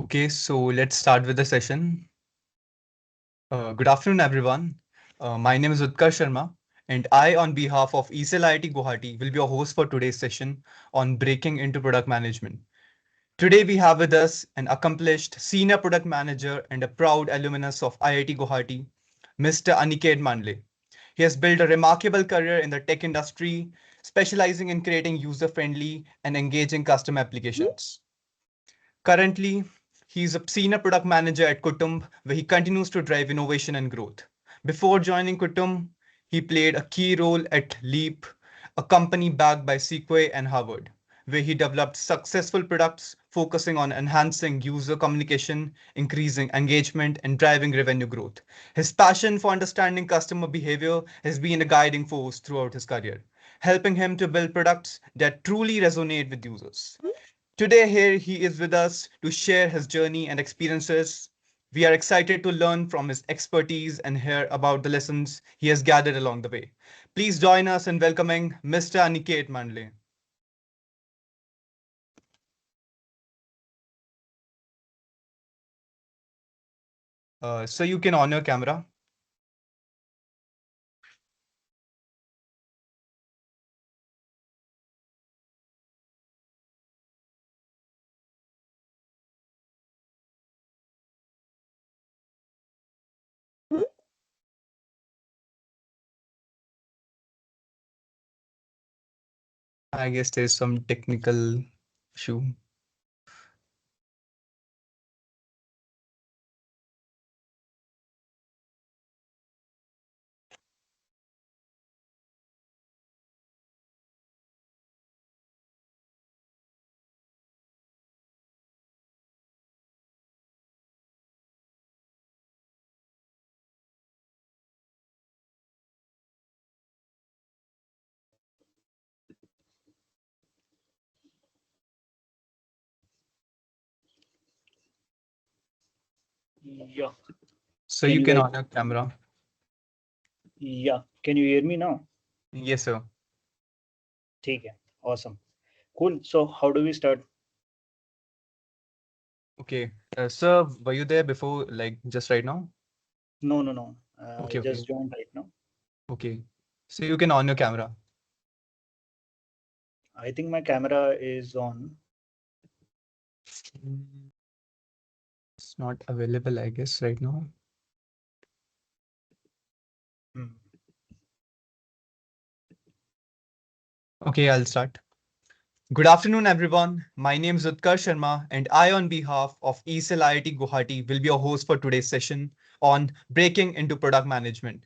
Okay, so let's start with the session. Good afternoon, everyone. My name is Utkarsh Sharma, and I, on behalf of IIT Guwahati, will be your host for today's session on breaking into product management. Today, we have with us an accomplished senior product manager and a proud alumnus of IIT Guwahati, Mr. Aniket Mandle. He has built a remarkable career in the tech industry, specializing in creating user-friendly and engaging custom applications. Currently, he's a senior product manager at Kutumb, where he continues to drive innovation and growth. Before joining Kutumb, he played a key role at Leap, a company backed by Sequoia and Harvard, where he developed successful products focusing on enhancing user communication, increasing engagement, and driving revenue growth. His passion for understanding customer behavior has been a guiding force throughout his career, helping him to build products that truly resonate with users. Today, here he is with us to share his journey and experiences. We are excited to learn from his expertise and hear about the lessons he has gathered along the way. Please join us in welcoming Mr. Aniket Mandle. So you can on your camera. I guess there's some technical issue. Yeah. So Can you you can guys? on your camera. Yeah. Can you hear me now? Yes, sir. ठीक है. Awesome. Cool. So how do we start? Okay. Sir, were you there before, like just right now? No. I Okay, okay, just joined right now. okay. So you can on your camera. I think my camera is on. It's not available, I guess, right now. Hmm. Okay, I'll start. Good afternoon, everyone. My name is Utkarsh Sharma, and I, on behalf of IIT Guwahati, will be your host for today's session on breaking into product management.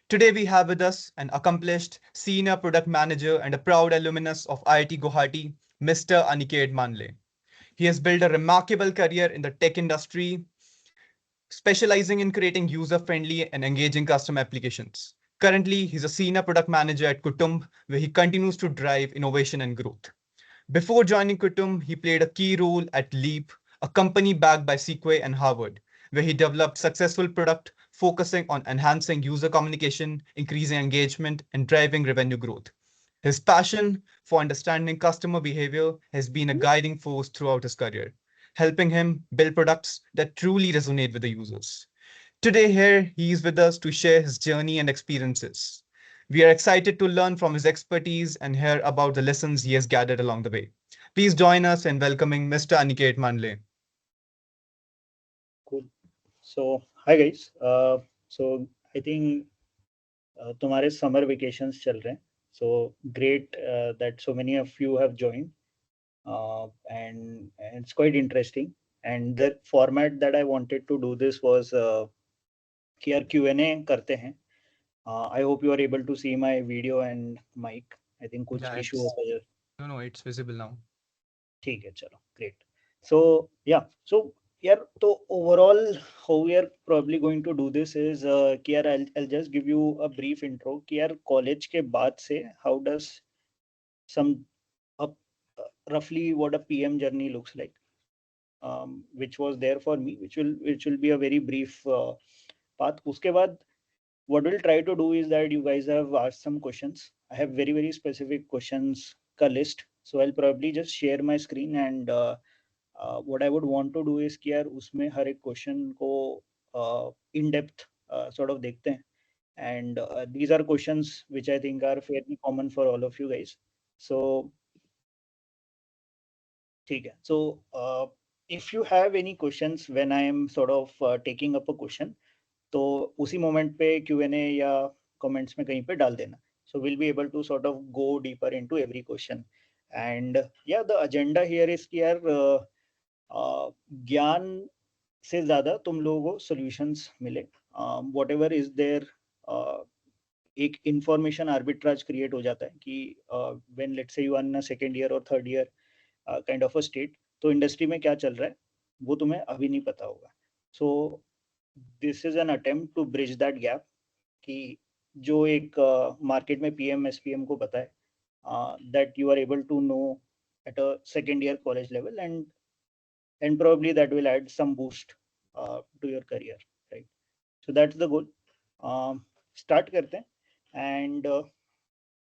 Today, we have with us an accomplished senior product manager and a proud alumnus of IIT Guwahati, Mr. Aniket Mandle. He has built a remarkable career in the tech industry, specializing in creating user-friendly and engaging custom applications. Currently, he's a senior product manager at Kutumb, where he continues to drive innovation and growth. Before joining Kutumb, he played a key role at Leap, a company backed by Sequoia and Harvard, where he developed successful product focusing on enhancing user communication, increasing engagement, and driving revenue growth. His passion for understanding customer behavior has been a guiding force throughout his career, helping him build products that truly resonate with the users. Today, here, he is with us to share his journey and experiences. We are excited to learn from his expertise and hear about the lessons he has gathered along the way. Please join us in welcoming Mr. Aniket Mandle. Cool. So hi guys. So I think तुम्हारे summer vacations चल रहे हैं. So great that so many of you have joined. And it's quite interesting. And the format that I wanted to do this was कि यार Q&A करते हैं. I hope you are able to see my video and mic. I think कुछ Yeah, issue it's होता है. no, it's visible now. ठीक है चलो great. So yeah, so यार तो overall how we are probably going to do this is कि यार I'll just give you a brief intro कि यार college के बाद से how does some uh, roughly what a PM journey looks like, which was there for me, which will be a very brief path. उसके बाद what we'll try to do is that you guys have asked some questions. I have very specific questions ka list, so I'll probably just share my screen and what I would want to do is कि यार उसमें हर एक question को in depth sort of देखते हैं, and these are questions which I think are fairly common for all of you guys. So ठीक है. So if you have any questions when I am sort of taking up a question, तो उसी moment पे Q&A या comments में कहीं पे डाल देना. So we'll be able to sort of go deeper into every question. And yeah, the agenda here is कि यार ज्ञान से ज़्यादा तुम लोगों को solutions मिले. Whatever is there, एक information arbitrage create हो जाता है कि when let's say you are in a second year or third year kind of a state, तो इंडस्ट्री में क्या चल रहा है वो तुम्हें अभी नहीं पता होगा. So this is an attempt to bridge that gap कि जो एक मार्केट में पीएम एसपीएम को पता है, that you are able to know at a second year college level, and probably that will add some boost to your career, right? So that's the goal. Start करते हैं, and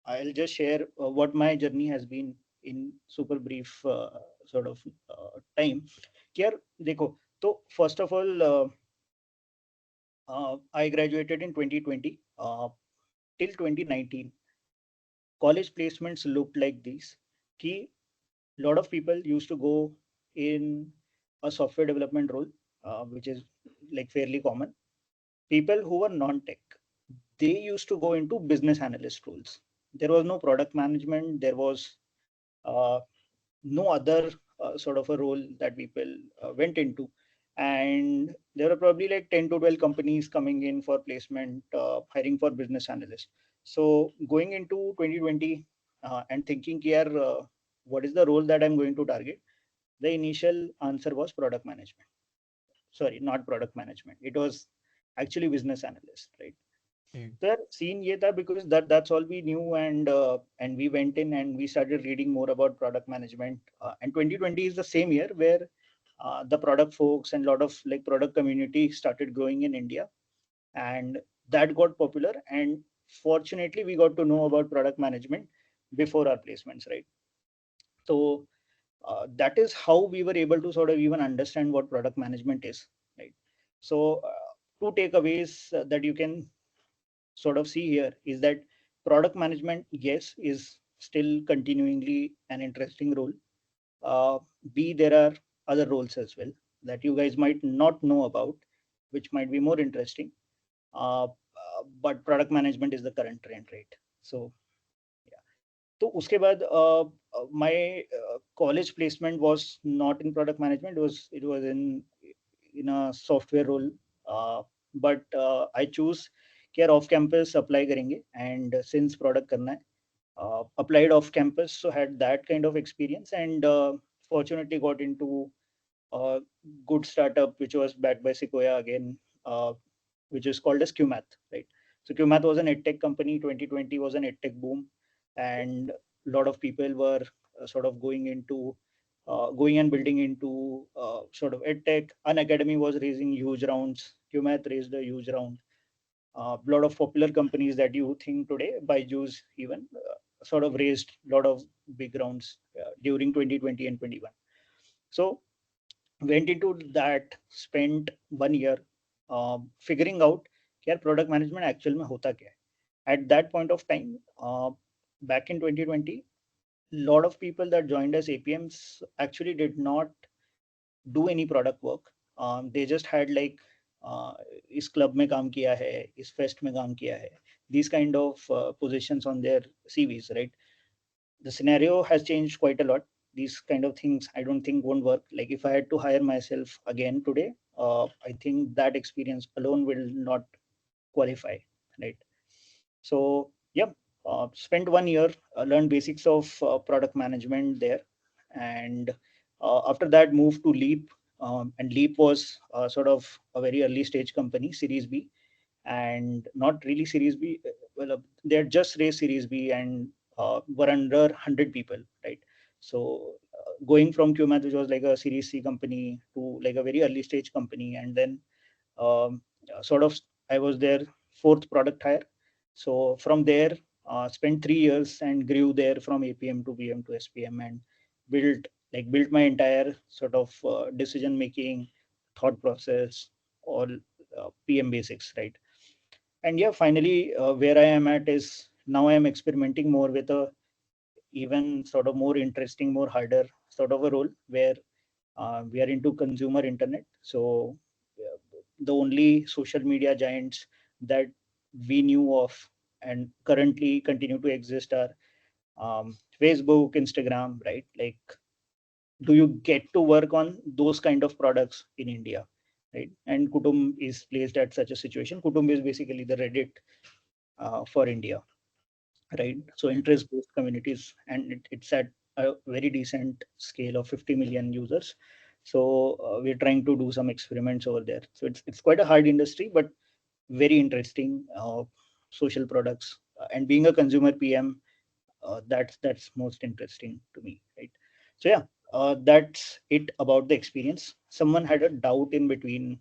I'll just share what my journey has been in super brief sort of time. कि यार देखो, तो first of all I graduated in 2020. Till 2019 college placements looked like these. कि lot of people used to go in a software development role, which is like fairly common. People who were non-tech, they used to go into business analyst roles. There was no product management. There was uh, no other sort of a role that people went into. And there were probably like 10 to 12 companies coming in for placement, hiring for business analysts. So going into 2020 and thinking here, what is the role that I'm going to target? The initial answer was product management. Sorry, not product management. It was actually business analyst, right? Okay. Sir, scene ye tha because that's all we knew, and we went in and we started reading more about product management. And 2020 is the same year where the product folks and a lot of like product community started growing in India, and that got popular. And fortunately, we got to know about product management before our placements, right? So that is how we were able to sort of even understand what product management is, right? So two takeaways that you can sort of see here is that product management, yes, is still continuingly an interesting role. B, there are other roles as well that you guys might not know about, which might be more interesting. But product management is the current trend, right? So yeah. तो उसके बाद my college placement was not in product management. It was in a software role. But I choose कि यार off campus apply करेंगे, and since product करना है, applied off campus, so had that kind of experience, and fortunately got into a good startup which was backed by Sequoia again, which is called as QMath, right? So QMath was an edtech company. 2020 was an edtech boom, and a lot of people were sort of going and building into sort of edtech. An academy was raising huge rounds. QMath raised a huge round. A lot of popular companies that you think today, Byju's even, sort of raised a lot of big rounds during 2020 and 21. So went into that, spent 1 year figuring out क्या product management actual में होता क्या है. At that point of time, back in 2020, lot of people that joined as APMs actually did not do any product work. They just had like इस club में काम किया है, इस फेस्ट में काम किया है, these kind of positions on their CVs, right? The scenario has changed quite a lot. These kind of things I don't think won't work. Like if I had to hire myself again today, I think that experience alone will not qualify, right? So yeah, spent 1 year, learned basics of product management there, and after that moved to Leap. And Leap was sort of a very early stage company, Series B, and not really Series B. Well, they had just raised Series B and were under 100 people, right? So going from QMath, which was like a Series C company, to like a very early stage company, and then um, sort of I was their fourth product hire. So from there, spent 3 years and grew there from APM to VM to SPM, and built like built my entire sort of decision making thought process, all PM basics, right? And yeah, finally where I am at is now I am experimenting more with a even sort of more interesting, more harder sort of a role where we are into consumer internet. So the only social media giants that we knew of and currently continue to exist are Facebook, Instagram, right? Like, do you get to work on those kind of products in India, right? And Kutumb is placed at such a situation. Kutumb is basically the Reddit for India, right? So Okay. interest-based communities, and it's at a very decent scale of 50 million users. So we're trying to do some experiments over there. So it's quite a hard industry, but very interesting social products. And being a consumer PM, that's most interesting to me, right? So yeah, that's it about the experience. Someone had a doubt in between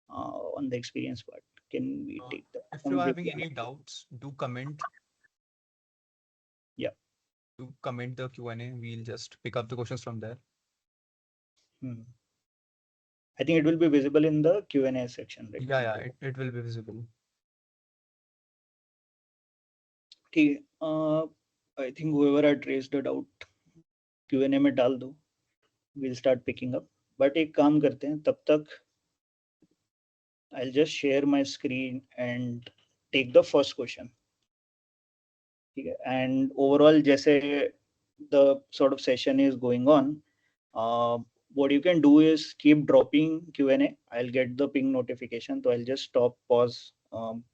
on the experience part. Can we Uh, take that if you're from having Divya? any doubts, do comment. Yeah. Do comment the Q&A. We'll just pick up the questions from there. Hmm. I think it will be visible in the Q&A section, right? Yeah, Not yeah, over. it will be visible. ठीक है. I think whoever had raised a doubt Q&A में डाल दो. We'll start picking up. But एक काम करते हैं तब तक. I'll just share my screen and take the first question. ठीक है. And overall जैसे the sort of session is going on, uh, what you can do is keep dropping Q&A. I'll get the ping notification, so I'll just stop, pause,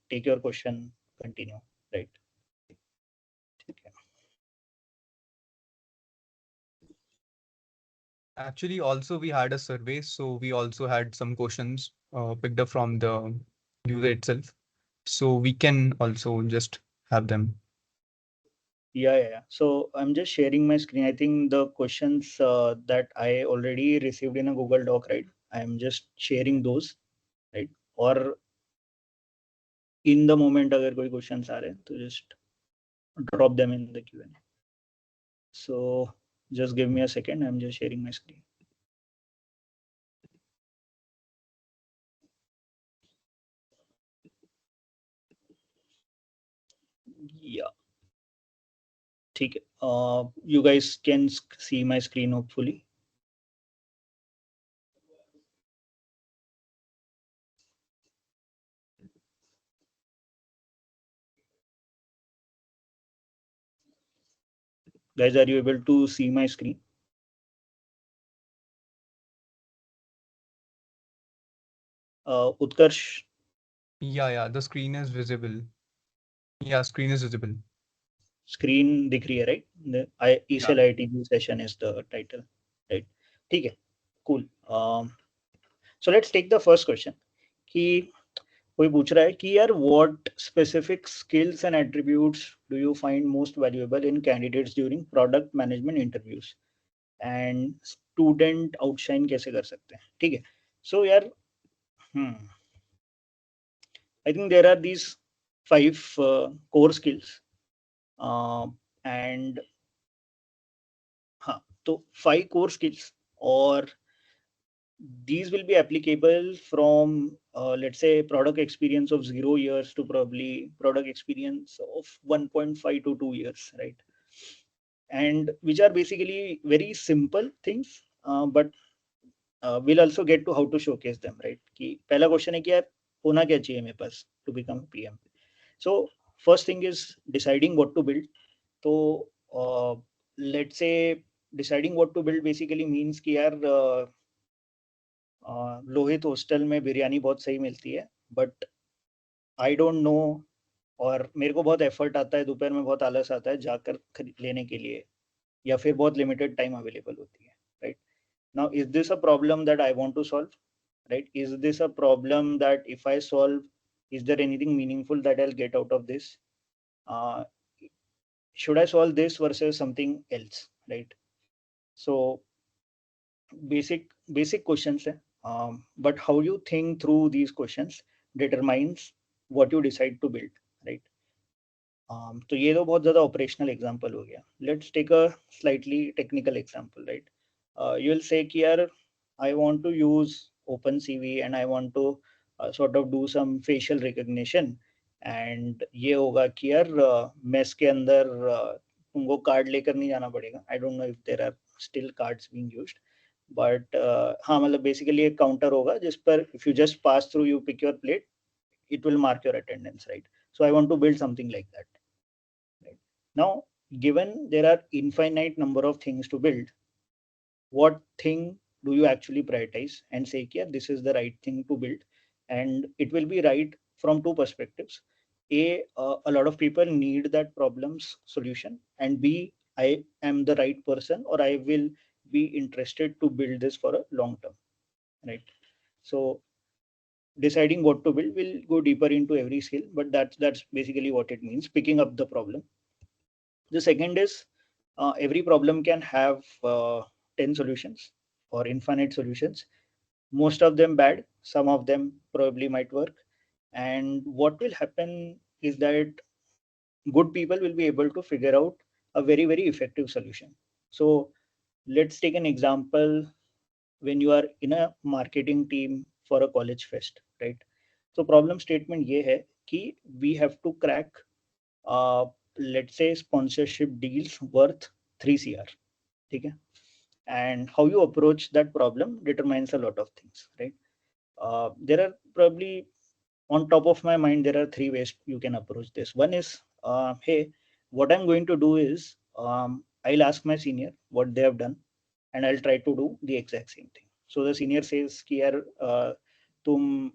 take your question, continue, right? ठीक है. Actually, also we had a survey, so we also had some questions picked up from the user itself. So we can also just have them. Yeah. So I'm just sharing my screen. I think the questions that I already received in a Google Doc, right? I'm just sharing those, right? Or in the moment, अगर कोई questions आ रहे हैं, तो just drop them in the Q&A. So just give me a second. I'm just sharing my screen. Yeah. ठीक है. You guys can see my screen hopefully. Guys, are you able to see my screen? Utkarsh, Yeah, the screen is visible. Yeah, screen is visible. screen दिख रही है, right? The Yeah. ECL IITG session is the title, right? ठीक है. Cool. So let's take the first question. कि कोई पूछ रहा है कि यार what specific skills and attributes do you find most valuable in candidates during product management interviews and student outshine कैसे कर सकते हैं. ठीक है. So यार, I think there are these 5 core skills, and हाँ, तो 5 core skills, or these will be applicable from let's say product experience of 0 years to probably product experience of 1.5 to 2 years, right? And which are basically very simple things, but we'll also get to how to showcase them, right? कि पहला question है कि यार होना क्या चाहिए मेरे पास to become a PM. So first thing is deciding what to build. So let's say deciding what to build basically means कि यार लोहित हॉस्टल में बिरयानी बहुत सही मिलती है, बट आई डोंट नो, और मेरे को बहुत एफर्ट आता है, दोपहर में बहुत आलस आता है जाकर लेने के लिए, या फिर बहुत लिमिटेड टाइम अवेलेबल होती है, right? Now is this a problem that I want to solve, right? Is this a problem that if I solve, is there anything meaningful that I'll get out of this? uh, should I solve this versus something else, right? So basic questions है, but how you think through these questions determines what you decide to build, right? तो ये तो बहुत ज़्यादा operational example हो गया. Let's take a slightly technical example, right? you'll say कि यार I want to use OpenCV and I want to sort of do some facial recognition, and ये होगा कि यार मेस के अंदर तुमको कार्ड लेकर नहीं जाना पड़ेगा. I don't know if there are still cards being used, but हाँ मतलब बेसिकली एक काउंटर होगा जिस पर if you just pass through, you pick your plate, it will mark your attendance, right? So I want to build something like that, right? Now, given there are infinite number of things to build, what thing do you actually prioritize and say, yeah, this is the right thing to build? And it will be right from two perspectives. A lot of people need that problem's solution, and B, I am the right person, or I will be interested to build this for a long term, right? So deciding what to build will go deeper into every skill, but that's basically what it means, picking up the problem. The second is every problem can have 10 solutions or infinite solutions, most of them bad, some of them probably might work. And what will happen is that good people will be able to figure out a very, very effective solution. So let's take an example. When you are in a marketing team for a college fest, right? So problem statement ये है कि we have to crack uh, let's say sponsorship deals worth 3 CR, ठीक है? And how you approach that problem determines a lot of things, right? There are probably, on top of my mind, there are three ways you can approach this. One is, hey, what I'm going to do is I'll ask my senior what they have done, and I'll try to do the exact same thing. So the senior says कि यार तुम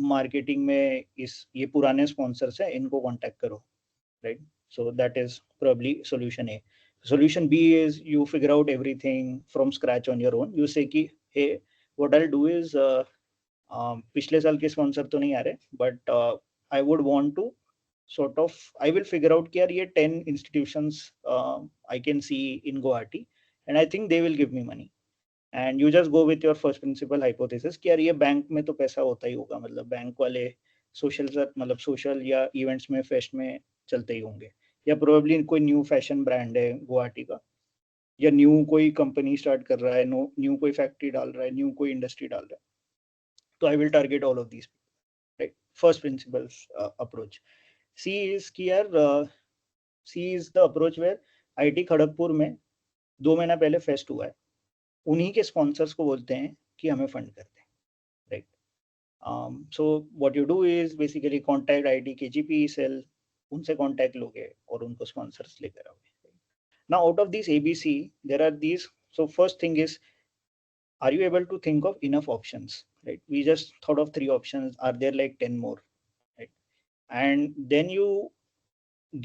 marketing में इस ये पुराने sponsors हैं, इनको contact करो, right? So that is probably solution A. Solution B is you figure out everything from scratch on your own. You say कि hey, what I'll do is पिछले साल के स्पॉन्सर तो नहीं आ रहे, but I would want to sort of, I will figure out कि यार ये 10 institutions I can see in Guwahati, and I think they will give me money. And you just go with your first principle hypothesis कि यार ये bank में तो पैसा होता ही होगा, मतलब बैंक वाले सोशल मतलब सोशल या इवेंट्स में फेस्ट में चलते ही होंगे, या प्रोबेबली कोई न्यू फैशन ब्रांड है गुवाहाटी का, या न्यू कोई कंपनी स्टार्ट कर रहा है, न्यू कोई फैक्ट्री डाल रहा है, न्यू कोई इंडस्ट्री डाल रहा है, तो I will target all of these, right? First principles approach. C is कि यार C is the approach where IT Kharagpur में 2 महीना पहले फेस्ट हुआ है, उन्हीं के स्पॉन्सर्स को बोलते हैं कि हमें फंड कर दें, right? So what you do is basically contact IT के जीपी सेल, उनसे कॉन्टैक्ट लोगे और उनको स्पॉन्सर्स लेकर आओगे. Now out of this ABC there are these. So first thing is, are you able to think of enough options, right? We just thought of 3 options, are there like 10 more, right? And then you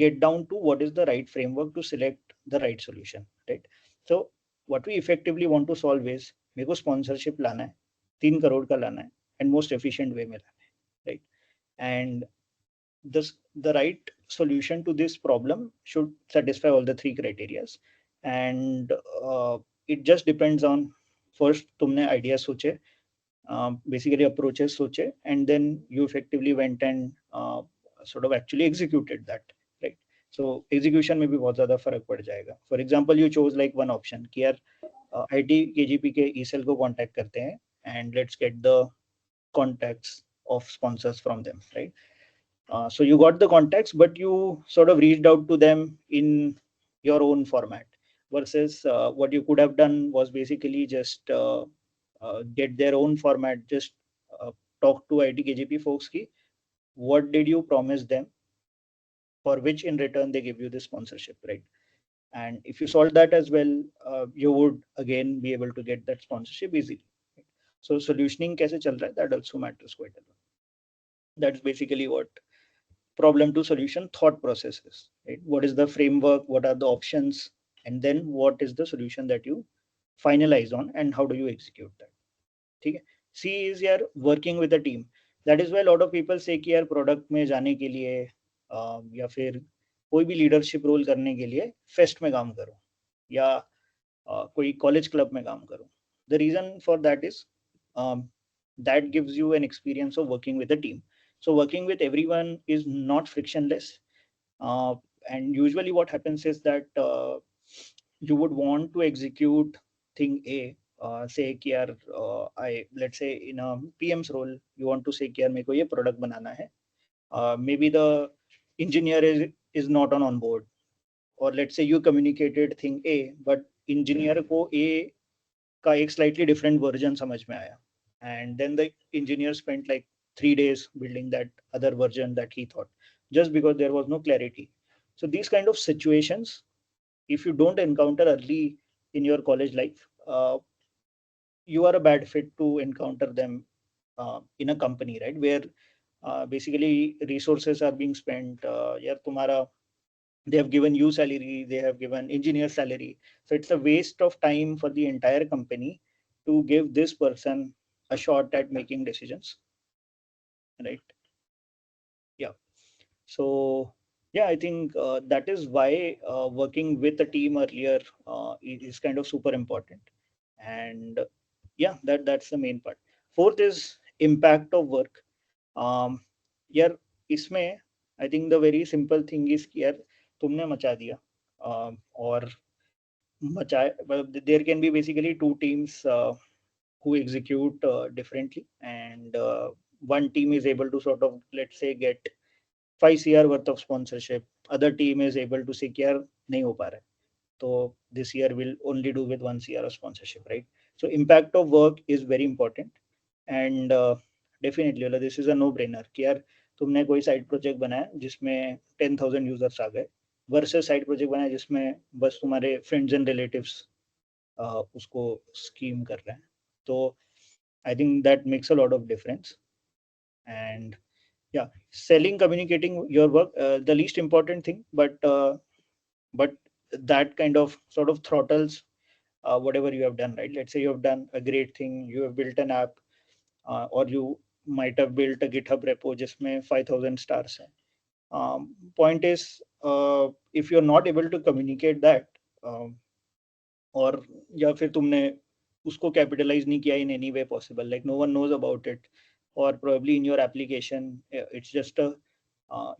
get down to what is the right framework to select the right solution, right? So what we effectively want to solve is, मेरे को sponsorship लाना है, 3 crore का लाना है, and most efficient way में लाना है, right? And this, the right solution to this problem should satisfy all the 3 criterias. And it just depends on, first तुमने idea सोचे, basically approaches सोचे, and then you effectively went and sort of actually executed that, right? So execution में भी बहुत ज़्यादा फर्क पड़ जाएगा. For example, you chose like one option कि यार IT KGP के ECEL को contact करते हैं and let's get the contacts of sponsors from them, right? So you got the contacts, but you sort of reached out to them in your own format, versus what you could have done was basically just get their own format, just talk to ITKGP folks ki, what did you promise them, for which in return they give you the sponsorship, right? And if you solve that as well, you would again be able to get that sponsorship easily, right? So solutioning kaise chal raha hai, that also matters quite a lot. That's basically what problem to solution thought process is, right? What is the framework, what are the options, and then what is the solution that you finalize on, and how do you execute that? ठीक है. C is यार working with a team. That is why a lot of people say कि यार product में जाने के लिए या फिर कोई भी leadership role करने के लिए fest में काम करो, या कोई college club में काम करो. The reason for that is that gives you an experience of working with a team. So working with everyone is not frictionless. And usually what happens is that you would want to execute thing A say कि यार I let's say in a PM's role you want to say कि यार मेरे को ये product बनाना है, maybe the engineer is not on board, or let's say you communicated thing A but engineer को A का एक slightly different version समझ में आया, and then the engineer spent like 3 days building that other version that he thought, just because there was no clarity. So these kind of situations, if you don't encounter early in your college life, you are a bad fit to encounter them in a company, right, where basically resources are being spent, यार तुम्हारा, they have given you salary, they have given engineer salary, so it's a waste of time for the entire company to give this person a shot at making decisions, right? Yeah. So yeah, I think that is why working with a team earlier is kind of super important. And yeah, that's the main part. Fourth is impact of work. यार इसमें I think the very simple thing is कि यार तुमने मचा दिया, और मचाए, there can be basically two teams who execute differently, and one team is able to sort of, let's say, get 5 CR worth of sponsorship, other team is able to say कि यार नहीं हो पा रहा है, so this year will only do with 1 CR of sponsorship, right? So impact of work is very important, and definitely मतलब this is a no brainer कि यार तुमने कोई साइड प्रोजेक्ट बनाया जिसमें 10,000 यूजर्स आ गए, वर्सेस साइड प्रोजेक्ट बनाया जिसमें बस तुम्हारे फ्रेंड्स एंड रिलेटिव्स उसको स्कीम कर रहे हैं, तो आई think that makes a lot of difference. And yeah, selling, communicating your work, the least important thing, but that kind of sort of throttles whatever you have done, right? Let's say you have done a great thing, you have built an app, or you might have built a GitHub repo जिसमें 5,000 stars हैं. Point is, if you're not able to communicate that, और या फिर तुमने उसको capitalise नहीं किया in any way possible, like no one knows about it, और probably in your application it's just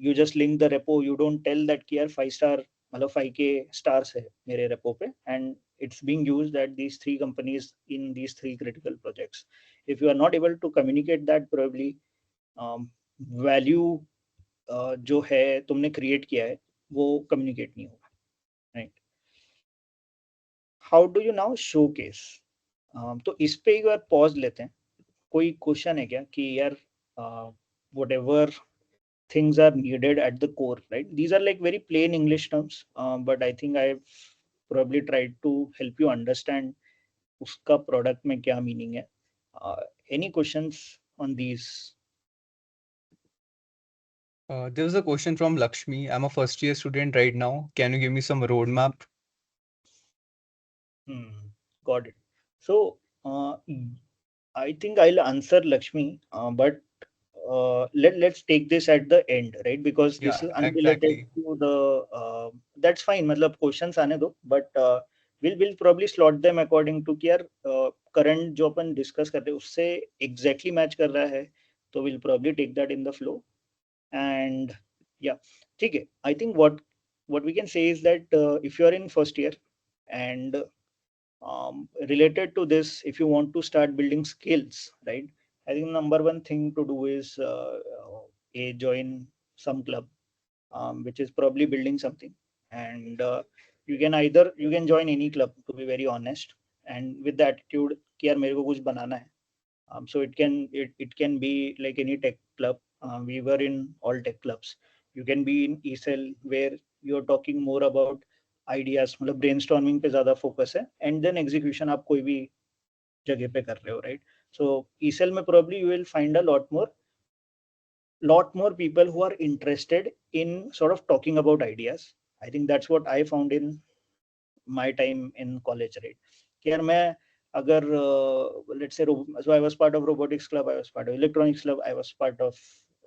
you just link the repo, you don't tell that कि यार 5 स्टार मतलब 5K स्टार्स है मेरे रेपो पे, and it's being used at these three companies in these three critical projects. If you are not able to communicate that, probably value जो है तुमने create किया है वो कम्युनिकेट नहीं होगा, right? How do you now show case? तो इस पे एक बार पॉज लेते हैं. कोई क्वेश्चन है क्या कि यार whatever things are needed at the core, right? These are like very plain English terms, but I think I've probably tried to help you understand उसका प्रोडक्ट में क्या मीनिंग है. Any questions on these? There was a question from Lakshmi. I'm a first year student right now. Can you give me some roadmap? Got it. So I think I'll answer Lakshmi, but let's take this at the end, right? Because this Yeah, is unrelated exactly. to the. That's fine. मतलब questions आने दो, but we'll probably slot them according to कि यार current जो अपन discuss कर रहे हैं उससे exactly match कर रहा है, तो we'll probably take that in the flow. And yeah, ठीक है. I think what we can say is that if you are in first year, and related to this, if you want to start building skills, right, I think number one thing to do is a join some club, which is probably building something, and you can join any club, to be very honest, and with the attitude कि यार मेरे को कुछ बनाना है. So it can be like any tech club. We were in all tech clubs. You can be in ECEL where you're talking more about ideas, मतलब brainstorming पे ज़्यादा focus है, and then execution आप कोई भी जगह पे कर रहे हो, right? So ECEL में probably you will find a lot more people who are interested in sort of talking about ideas. I think that's what I found in my time in college, right? कि यार मैं अगर let's say so I was part of robotics club, I was part of electronics club, I was part of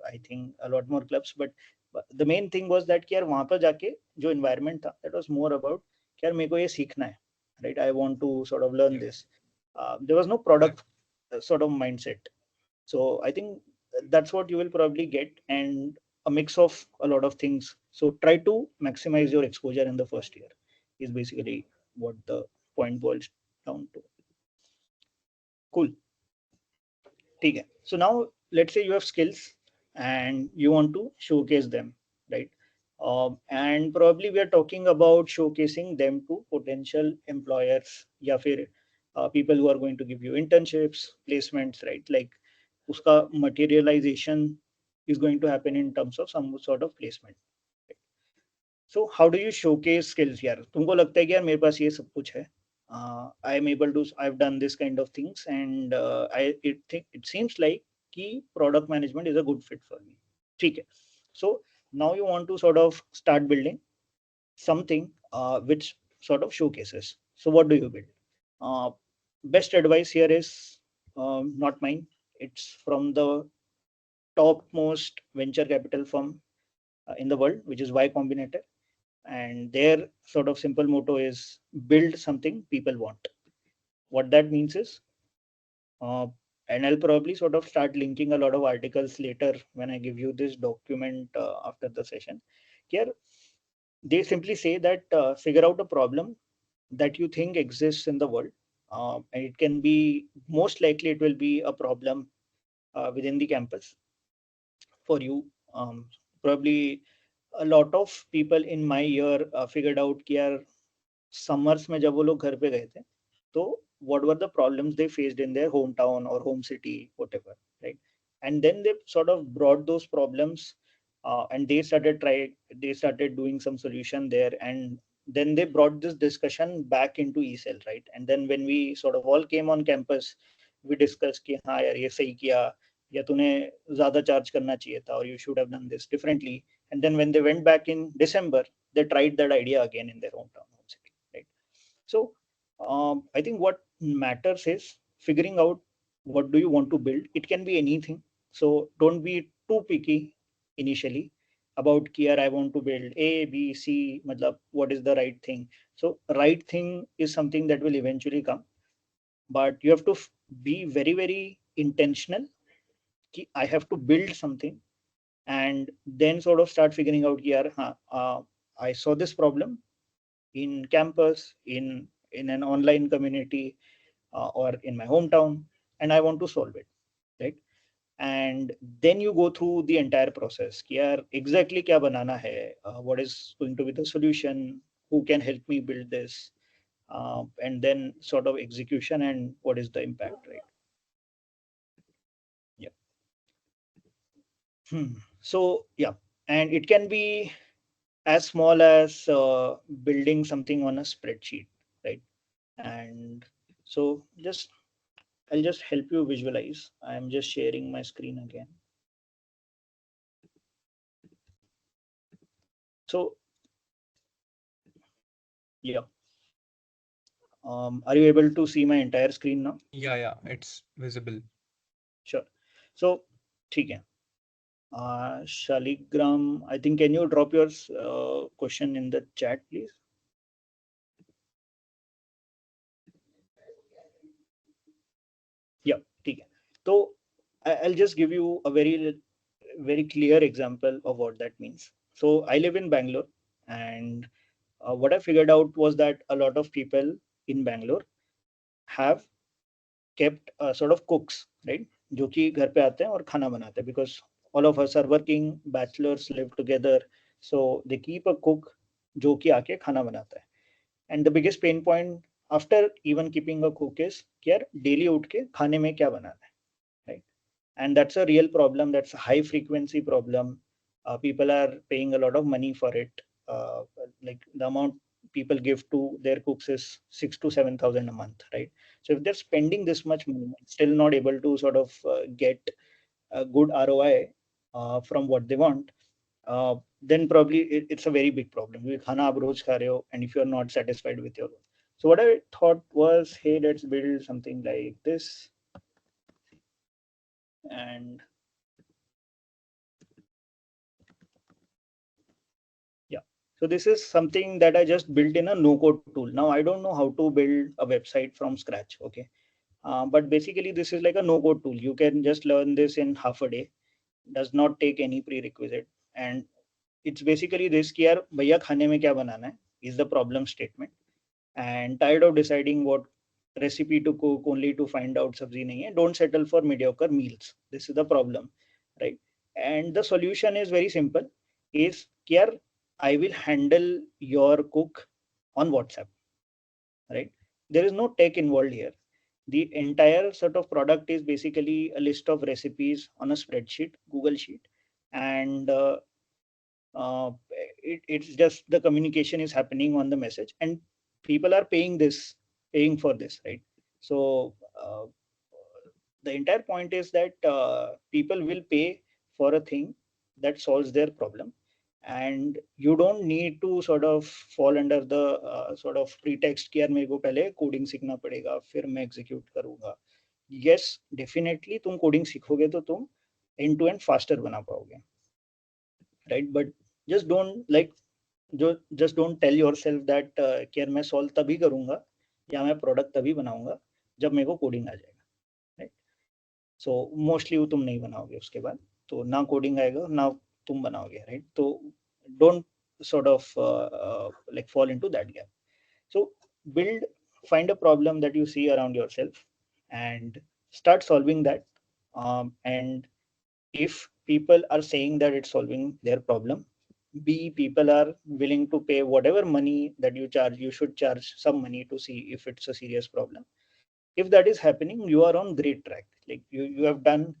I think a lot more clubs, but the main thing was that कि यार वहां पर जाके जो environment था, that was more about कि यार मेरे को ये सीखना है, right? I want to sort of learn Yeah, this. There was no product sort of mindset. So I think that's what you will probably get, and a mix of a lot of things. So try to maximize your exposure in the first year is basically what the point boils down to. cool. ठीक है. So now let's say you have skills and you want to showcase them, right? And probably we are talking about showcasing them to potential employers या फिर people who are going to give you internships, placements, right? Like उसका materialization is going to happen in terms of some sort of placement. So how do you showcase skills यार? तुमको लगता है कि यार मेरे पास ये सब कुछ है, I am able to, I have done this kind of things and I it think it seems like कि product management is a good fit for me. ठीक है. So now you want to sort of start building something which sort of showcases. So what do you build? Best advice here is not mine. It's from the topmost venture capital firm in the world, which is Y Combinator, and their sort of simple motto is build something people want. What that means is, uh, and I'll probably sort of start linking a lot of articles later when I give you this document after the session. Here, they simply say that figure out a problem that you think exists in the world, and it can be, most likely it will be a problem within the campus for you. Probably a lot of people in my year figured out कि यार summers में जब वो लोग घर पे गए थे, तो what were the problems they faced in their hometown or home city, whatever, right? And then they sort of brought those problems, and they started doing some solution there, and then they brought this discussion back into ECell, right? And then when we sort of all came on campus, we discussed कि हाँ यार ये सही किया, या तूने ज्यादा charge करना चाहिए था, or you should have done this differently. And then when they went back in December, they tried that idea again in their hometown, home city, right? So I think what matters is figuring out what do you want to build. It can be anything. So don't be too picky initially about here I want to build A, B, C, matlab, what is the right thing. So right thing is something that will eventually come, but you have to be very, very intentional. I have to build something and then sort of start figuring out here, I saw this problem in campus, in an online community, or in my hometown, and I want to solve it, right? And then you go through the entire process कि यार exactly क्या बनाना है, what is going to be the solution, who can help me build this, and then sort of execution and what is the impact, right? Yeah. So yeah, and it can be as small as building something on a spreadsheet, right? And so just I'll just help you visualize. I'm just sharing my screen again. So yeah, are you able to see my entire screen now? Yeah, it's visible. Sure. So ठीक है. Shaligram, I think can you drop your question in the chat, please? Yeah, ठीक है. So I'll just give you a very clear example of what that means. So I live in Bangalore, and what I figured out was that a lot of people in Bangalore have kept sort of cooks, right? जो कि घर पे आते हैं और खाना बनाते हैं, because all of us are working, bachelors live together, so they keep a cook जो कि आके खाना बनाता है. And the biggest pain point after even keeping a cook is कि यार daily उठ के खाने में क्या बनाना है, right? And that's a real problem. That's a high frequency problem. People are paying a lot of money for it. Like the amount people give to their cooks is 6 to 7 thousand a month, right? So if they're spending this much money, still not able to sort of get a good ROI from what they want, then probably it's a very big problem. You khana aap roz kha rahe ho, and if you're not satisfied with your own. So what I thought was, hey, let's build something like this. And yeah, so this is something that I just built in a no-code tool. Now I don't know how to build a website from scratch, okay? But basically this is like a no-code tool. You can just learn this in half a day. Does not take any prerequisite, and it's basically this कि यार भैया खाने में क्या बनाना है is the problem statement, and tired of deciding what recipe to cook only to find out sabzi nahi hai. Don't settle for mediocre meals. This is the problem, right? And the solution is very simple, is here I will handle your cook on WhatsApp, right? There is no tech involved here. The entire sort of product is basically a list of recipes on a spreadsheet, Google Sheet, and it's just the communication is happening on the message, and people are paying for this, right? So the entire point is that people will pay for a thing that solves their problem, and you don't need to sort of fall under the sort of pretext कि यार मेरे को पहले coding सीखना पड़ेगा फिर मैं execute करूंगा. Yes, definitely तुम कोडिंग सीखोगे तो तुम end to end faster बना पाओगे, right? But just don't like जो just don't tell yourself that कि यार मैं सॉल्व तभी करूंगा या मैं प्रोडक्ट तभी बनाऊंगा जब मेरे को कोडिंग आ जाएगा, राइट? सो मोस्टली वो तुम नहीं बनाओगे उसके बाद, तो ना कोडिंग आएगा ना तुम बनाओगे, राइट? तो don't sort of like fall into that gap. So find a problem that you see around yourself and start solving that. And if people are saying that it's solving their problem, b people are willing to pay whatever money that you charge. You should charge some money to see if it's a serious problem. If that is happening, you are on great track. Like you have done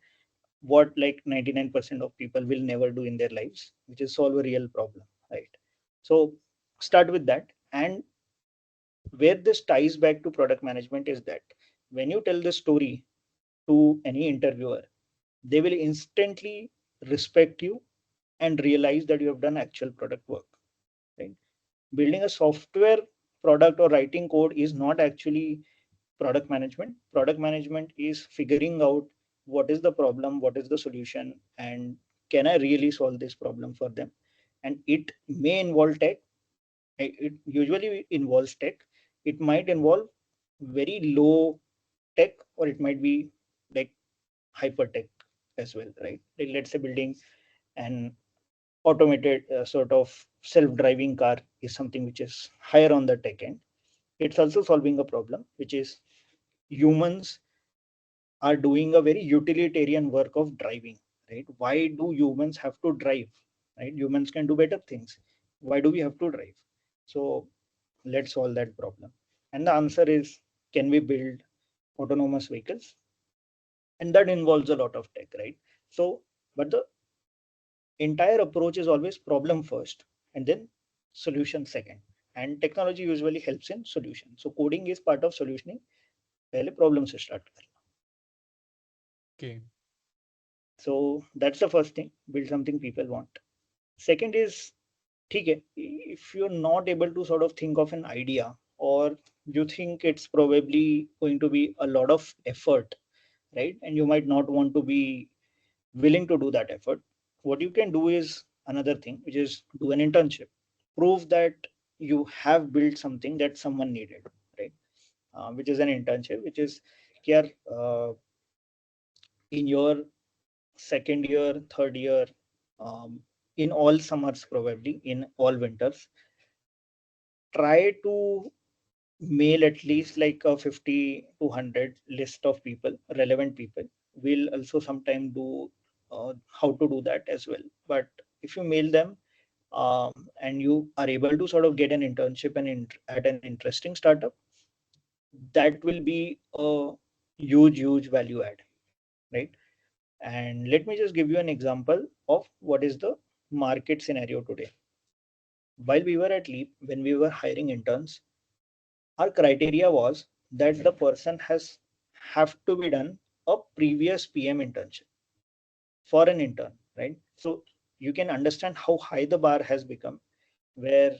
what like 99% of people will never do in their lives, which is solve a real problem, right? So start with that. And where this ties back to product management is that when you tell the story to any interviewer, they will instantly respect you and realize that you have done actual product work, right? Building a software product or writing code is not actually product management. Product management is figuring out what is the problem, what is the solution, and can I really solve this problem for them. And it may involve tech. It usually involves tech. It might involve very low tech, or it might be like hyper tech as well, right? Like let's say building an automated sort of self-driving car is something which is higher on the tech end. It's also solving a problem, which is humans are doing a very utilitarian work of driving, right? Why do humans have to drive, right? Humans can do better things. Why do we have to drive? So let's solve that problem. And the answer is, can we build autonomous vehicles? And that involves a lot of tech, right? So, but the entire approach is always problem first and then solution second. And technology usually helps in solution. So coding is part of solutioning. पहले problem से start करना. Okay. So that's the first thing. Build something people want. Second is, ठीक है, if you're not able to sort of think of an idea, or you think it's probably going to be a lot of effort, right? And you might not want to be willing to do that effort. What you can do is another thing, which is do an internship. Prove that you have built something that someone needed, right? Which is an internship, which is here in your second year, third year, in all summers, probably in all winters, try to mail at least like a 50 to 100 list of people, relevant people. We'll also sometime do how to do that as well. But if you mail them, and you are able to sort of get an internship and at an interesting startup, that will be a huge value add, right? And let me just give you an example of what is the market scenario today. While we were at Leap, when we were hiring interns, our criteria was that the person has have to be done a previous PM internship for an intern, right? So you can understand how high the bar has become, where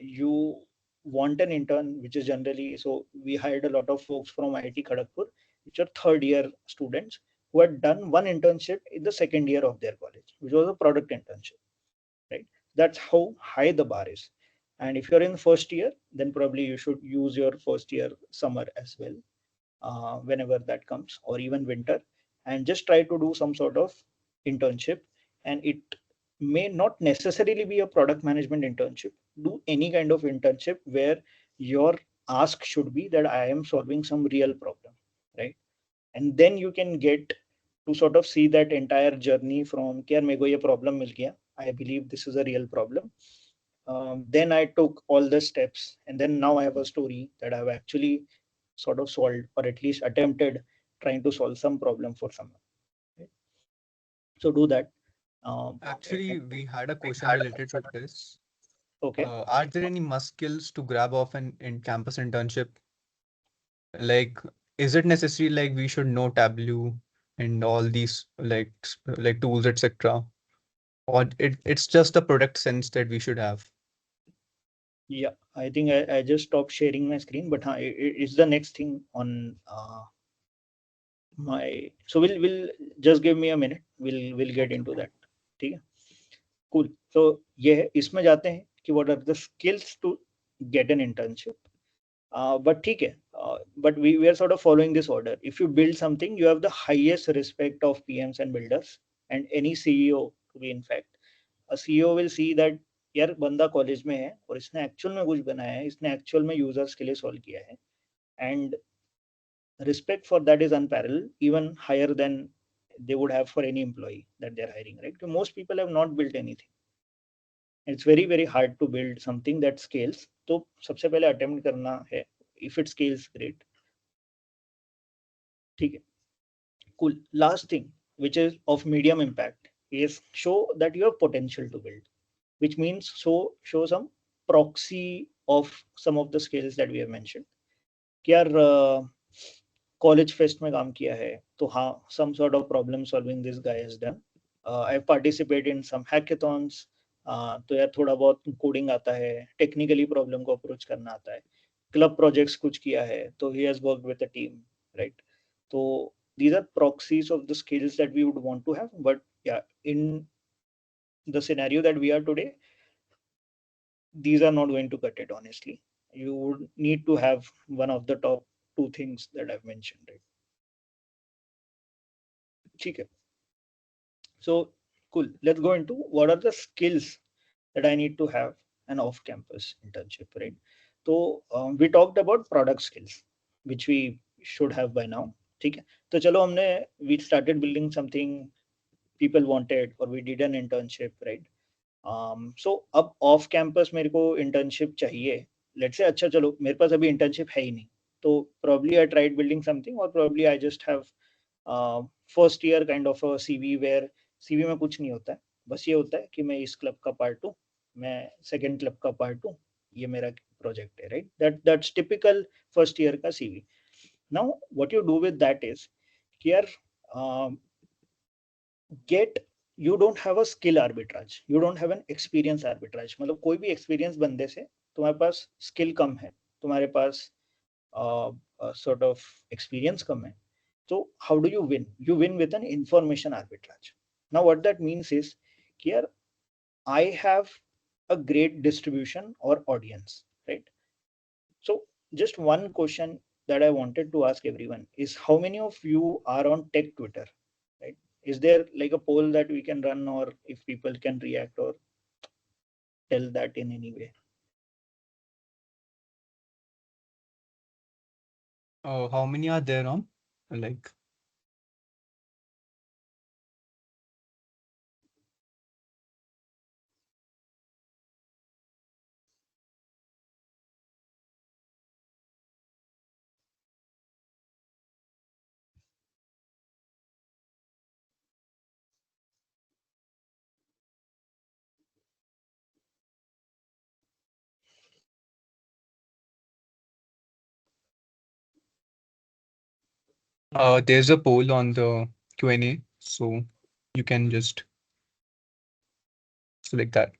you want an intern, which is generally, so we hired a lot of folks from IIT Kharagpur, which are third year students who had done one internship in the second year of their college, which was a product internship, right? That's how high the bar is. And if you're in first year, then probably you should use your first year summer as well, whenever that comes, or even winter, and just try to do some sort of internship. And it may not necessarily be a product management internship. Do any kind of internship where your ask should be that I am solving some real problem, right? And then you can get to sort of see that entire journey from कि यार मेरे को ये problem मिल गया, I believe this is a real problem. Then I took all the steps, and then now I have a story that I've actually sort of solved, or at least attempted trying to solve some problem for someone. Right? So do that. Actually, we had a question related to this. Okay. Are there any must skills to grab off an in-campus internship? Like, is it necessary like we should know Tableau and all these like tools, etc.? Or it's just a product sense that we should have? Yeah, I think I just stopped sharing my screen, but it's the next thing on my. So we'll just give me a minute. We'll get Okay. into that. ठीक है? Cool. So ये है, इसमें जाते हैं कि what are the skills to get an internship. But ठीक है. But we are sort of following this order. If you build something, you have the highest respect of PMs and builders and any CEO to be in fact. A CEO will see that यार बंदा college में है और इसने actual में कुछ बनाया है, इसने एक्चुअल में यूजर्स के लिए सॉल्व किया है, and respect for that is unparalleled, even higher than they would have for any employee that they're hiring, right? So most people have not built anything. It's very hard to build something that scales. तो सबसे पहले attempt करना है. If it scales, great. ठीक है. Cool. Last thing, which is of medium impact, is show that you have potential to build, which means show some proxy of some of the skills that we have mentioned. कि यार college fest में काम किया है तो हाँ, some sort of problem solving this guy has done. I participate in some hackathons. तो यार थोड़ा बहुत कोडिंग आता है, टेक्निकली प्रॉब्लम को अप्रोच करना आता है, क्लब प्रोजेक्ट्स कुछ किया है तो he has worked with a team, right? तो these are proxies of the skills that we would want to have. But yeah, in the scenario that we are today, these are not going to cut it, honestly. You would need to have one of the top two things that I've mentioned, right? ठीक है. So cool. Let's go into what are the skills that I need to have an off-campus internship, right? So we talked about product skills, which we should have by now. ठीक है. तो चलो हमने we started building something people wanted, or we did an internship, right? So अब off campus मेरे को internship चाहिए. Let's say अच्छा चलो मेरे पास अभी इंटर्नशिप है ही नहीं, तो probably I tried building something, or probably I just have first year kind of CV where CV में कुछ नहीं होता है, बस ये होता है कि मैं इस क्लब का पार्ट हूँ, मैं सेकंड क्लब का पार्ट हूँ, ये मेरा प्रोजेक्ट है, right? That's typical first year का CV. Now what you do with that is कि यार get you don't have a skill arbitrage, you don't have an experience arbitrage. मतलब कोई भी एक्सपीरियंस बंदे से तुम्हारे पास स्किल कम है, तुम्हारे पास sort of experience come in. So how do you win? You win with an information arbitrage. Now what that means is here I have a great distribution or audience, right? So just one question that I wanted to ask everyone is how many of you are on tech Twitter, right? Is there like a poll that we can run, or if people can react or tell that in any way? How many are there on? Like, there's a poll on the Q&A, so you can just select that.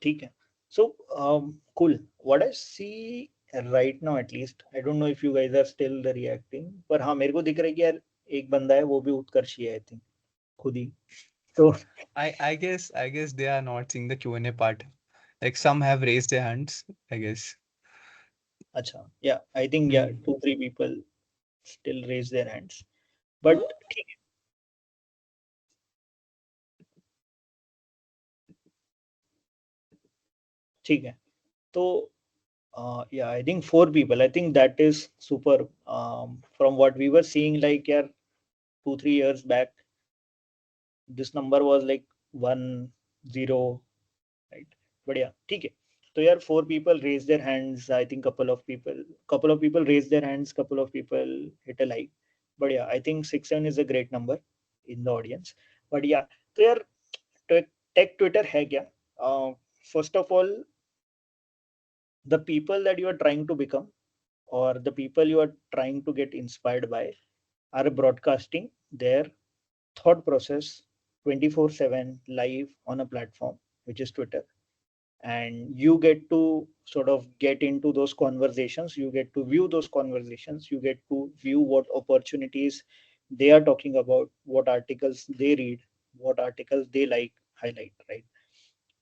ठीक है. So cool. What I see right now, at least, I don't know if you guys are still the reacting, पर हाँ मेरे को दिख रहा है कि यार एक बंदा है वो भी उत्कर्षी है, I think खुद ही. तो I guess they are not seeing the Q&A part. Like some have raised their hands, I guess. Acha. Yeah, I think yeah, Hmm. 2-3 people still raise their hands. But ठीक ठीक है. तो yeah, I think 4 people. I think that is super. From what we were seeing, like yeah, 2-3 years back, this number was like 1-0, right? But yeah, ठीक है. So yeah, 4 people raised their hands. I think couple of people raised their hands. Couple of people hit a like. But yeah, I think 6-7 is a great number in the audience. But yeah, so yeah, tech Twitter है क्या? First of all, the people that you are trying to become or the people you are trying to get inspired by are broadcasting their thought process 24/7 live on a platform which is Twitter, and you get to sort of get into those conversations, you get to view those conversations, you get to view what opportunities they are talking about, what articles they read, what articles they like highlight, right?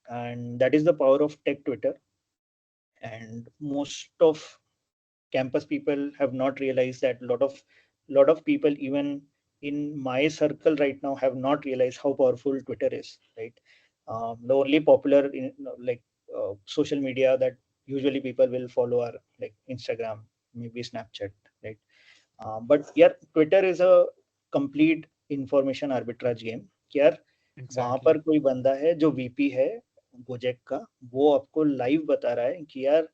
And that is the power of tech Twitter. And most of campus people have not realized that. A lot of people even in my circle right now have not realized how powerful Twitter is, right? The only popular in like social media that usually people will follow are like Instagram, maybe Snapchat, right? But यार Twitter is a complete information arbitrage game कि यार वहां Exactly. पर कोई बंदा है जो VP है गोजेक का, वो आपको लाइव बता रहा है कि यार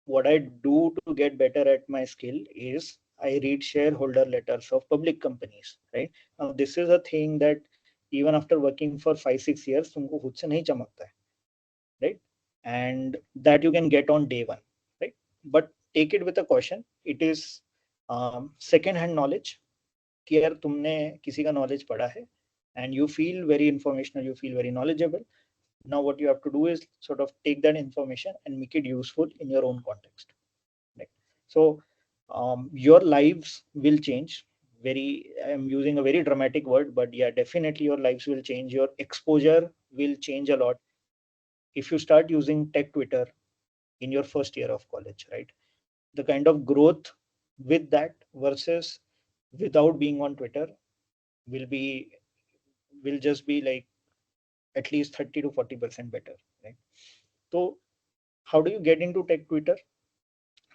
what I do to get better at my skill is I read shareholder letters of public companies, right? Now this is a thing that even after working for 5-6 years तुमको खुद से नहीं चमकता है, right? And that you can get on day one, right? But take it with a caution. It is second hand knowledge कि यार तुमने किसी का knowledge पढ़ा है and you feel very informational, you feel very knowledgeable. Now what you have to do is sort of take that information and make it useful in your own context, right? So your lives will change. Very, I'm using a very dramatic word, but yeah, definitely your lives will change. Your exposure will change a lot if you start using tech Twitter in your first year of college, right? The kind of growth with that versus without being on Twitter will be will just be like at least 30 to 40% better, right? So how do you get into tech Twitter?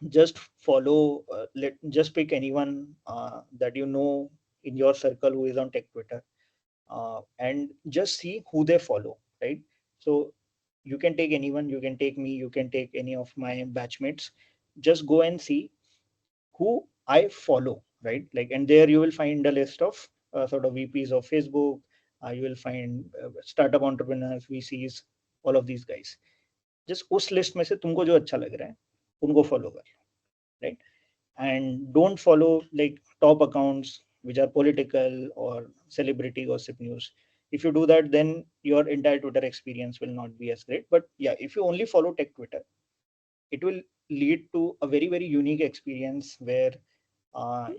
Just follow, just pick anyone that you know in your circle who is on tech Twitter, and just see who they follow, right? So you can take anyone, you can take me, you can take any of my batchmates. Just go and see who I follow, right? Like, and there you will find a list of sort of VPs of Facebook. You will find startup entrepreneurs, VCs, all of these guys. Just उस list में से तुमको जो अच्छा लग रहा है उनको फॉलो कर लो, right? And don't follow like top accounts which are political or celebrity gossip news. If you do that, then your entire Twitter experience will not be as great. But yeah, if you only follow tech Twitter, it will lead to a very very unique experience where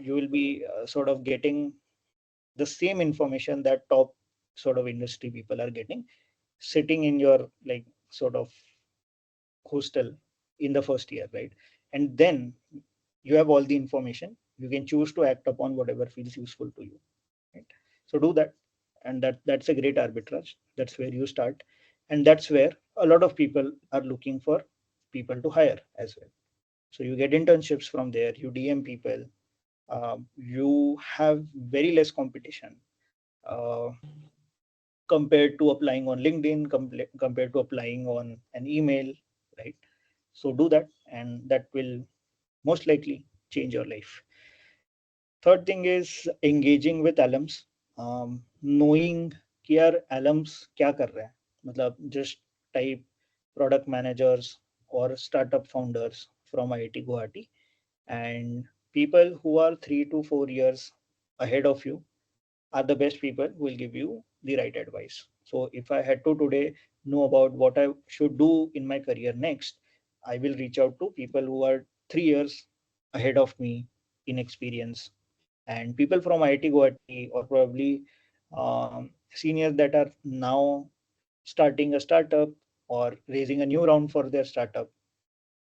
you will be sort of getting the same information that top sort of industry people are getting sitting in your like sort of hostel in the first year, right? And then you have all the information, you can choose to act upon whatever feels useful to you, right? So do that, and that's a great arbitrage. That's where you start, and that's where a lot of people are looking for people to hire as well. So you get internships from there, you DM people, you have very less competition uh, compared to applying on LinkedIn, compared to applying on an email, right? So do that, and that will most likely change your life. Third thing is engaging with alums, knowing कि यार alums क्या कर रहे हैं, मतलब just type product managers or startup founders from IIT Guwahati, and people who are 3 to 4 years ahead of you are the best people who will give you the right advice. So if I had to today know about what I should do in my career next, I will reach out to people who are 3 years ahead of me in experience, and people from IIT Guwahati, or probably seniors that are now starting a startup or raising a new round for their startup.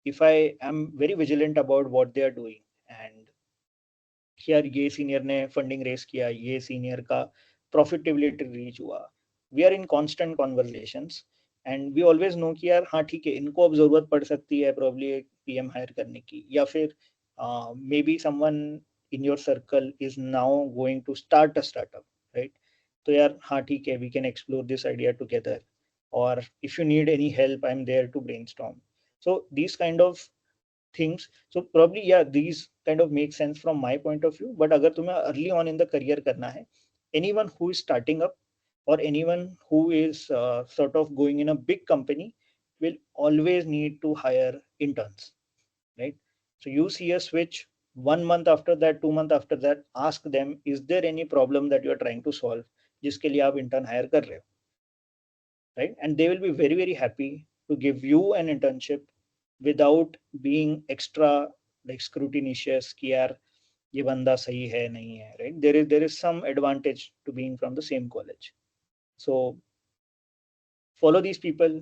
if I am very vigilant about what they are doing, and यार ये senior ने funding race किया, ये senior का profitability reach हुआ, we are in constant conversations, and we always know कि यार हाँ ठीक है, इनको अब जरूरत पड़ सकती है प्रॉब्ली एक पीएम हायर करने की, या फिर may be someone in your circle is now going to start a startup, right? तो यार हाँ ठीक है, we can explore this idea together, or if you need any help, I'm there to brainstorm. So these kind of things, so probably yeah, these kind of make sense from my point of view. But agar tumhe early on in the career karna hai, anyone who is starting up or anyone who is sort of going in a big company will always need to hire interns, right? So you see a switch 1 month after that, 2 months after that, ask them, is there any problem that you are trying to solve जिसके लिए आप intern hire कर रहे हो, right? And they will be very very happy to give you an internship without being extra like scrutinous कि यार ये बंदा सही है नहीं है, right? There is some advantage to being from the same college. So follow these people,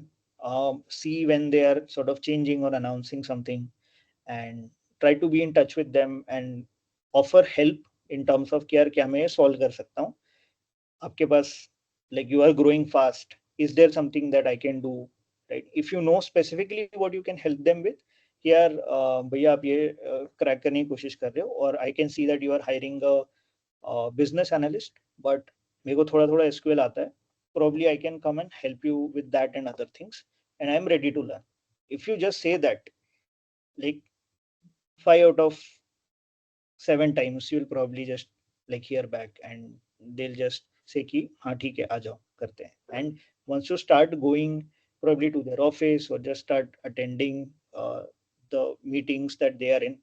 see when they are sort of changing or announcing something, and try to be in touch with them and offer help in terms of कि यार क्या मैं solve कर सकता हूँ आपके पास, like you are growing fast, is there something that I can do, right? If you know specifically what you can help them with, कि यार भैया आप ये क्रैक करने की कोशिश कर रहे हो, और I can see that you are hiring a business analyst, but मेरे को थोड़ा थोड़ा एसक्यूएल आता है, probably I can come and help you with that and other things, and I am ready to learn. If you just say that, like 5 out of 7 times you'll probably just like hear back, and they'll just say कि हाँ ठीक है आ जाओ करते हैं. And once you start going probably to their office or just start attending the meetings that they are in,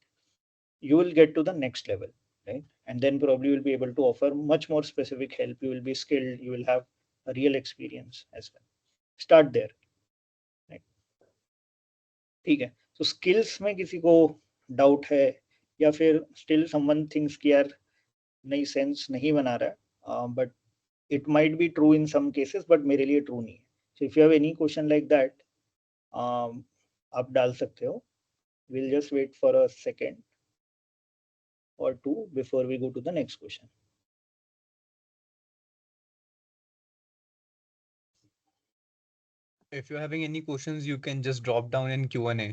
you will get to the next level, right? And then probably you'll be able to offer much more specific help, you will be skilled, you will have a real experience as well. Start there, right? ठीक है. So skills में किसी को doubt है, या फिर still someone thinks कि यार नहीं सेंस नहीं बना रहा है, but it might be true in some cases, but मेरे लिए ट्रू नहीं है. So if you have any question like that, आप डाल सकते हो. Will just wait for a second or two before we go to the next question. If you're having any questions, you can just drop down in Q&A.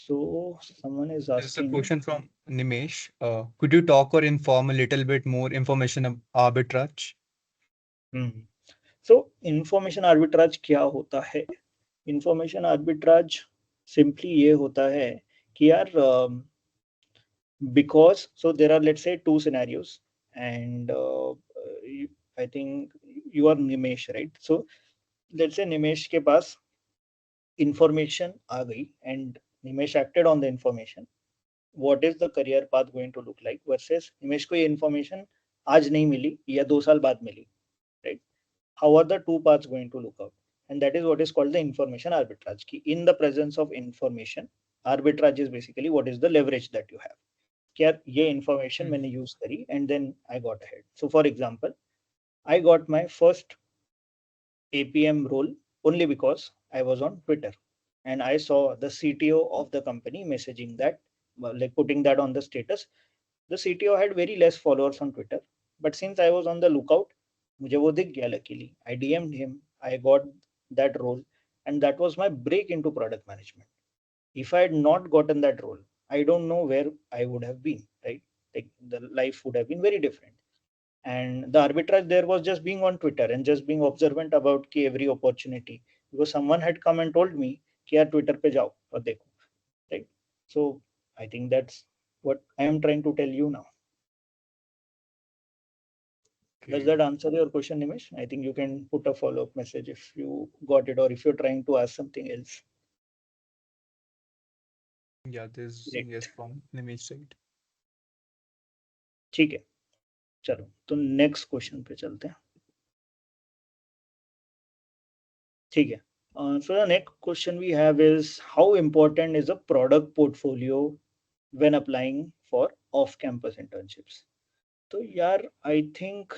So someone is There's a asking, question from Nimesh. Could you talk or inform a little bit more information arbitrage? so information arbitrage क्या होता है? Information arbitrage simply ये होता है कि यार because so there are, let's say, two scenarios, and I think you are Nimesh, right? So let's say Nimesh के पास information आ गई, and Nimesh acted on the information. What is the career path going to look like versus Nimesh को ये information आज नहीं मिली या 2 साल बाद मिली, right? How are the two paths going to look out? And that is what is called the information arbitrage. कि in the presence of information, arbitrage is basically what is the leverage that you have. क्या ये information मैंने use करी and then I got ahead. So for example, I got my first APM role only because I was on Twitter and I saw the CTO of the company messaging that, like putting that on the status. The CTO had very less followers on Twitter, but since I was on the lookout, मुझे वो दिख गया luckily. I DM'd him, I got that role, and that was my break into product management. If I had not gotten that role, I don't know where I would have been, right? Like the life would have been very different. And the arbitrage there was just being on Twitter and just being observant about ki every opportunity, because someone had come and told me कि यार Twitter पे जाओ और देखो, right? So I think that's what I am trying to tell you now. Does Okay. that answer your question, Nimesh? I think you can put a follow-up message if you got it or if you're trying to ask something else. Yeah, there's Great. yes from Nimesh side. ठीक है, चलो तो next question पे चलते हैं. ठीक है. So the next question we have is, how important is a product portfolio when applying for off campus internships. So yaar, I think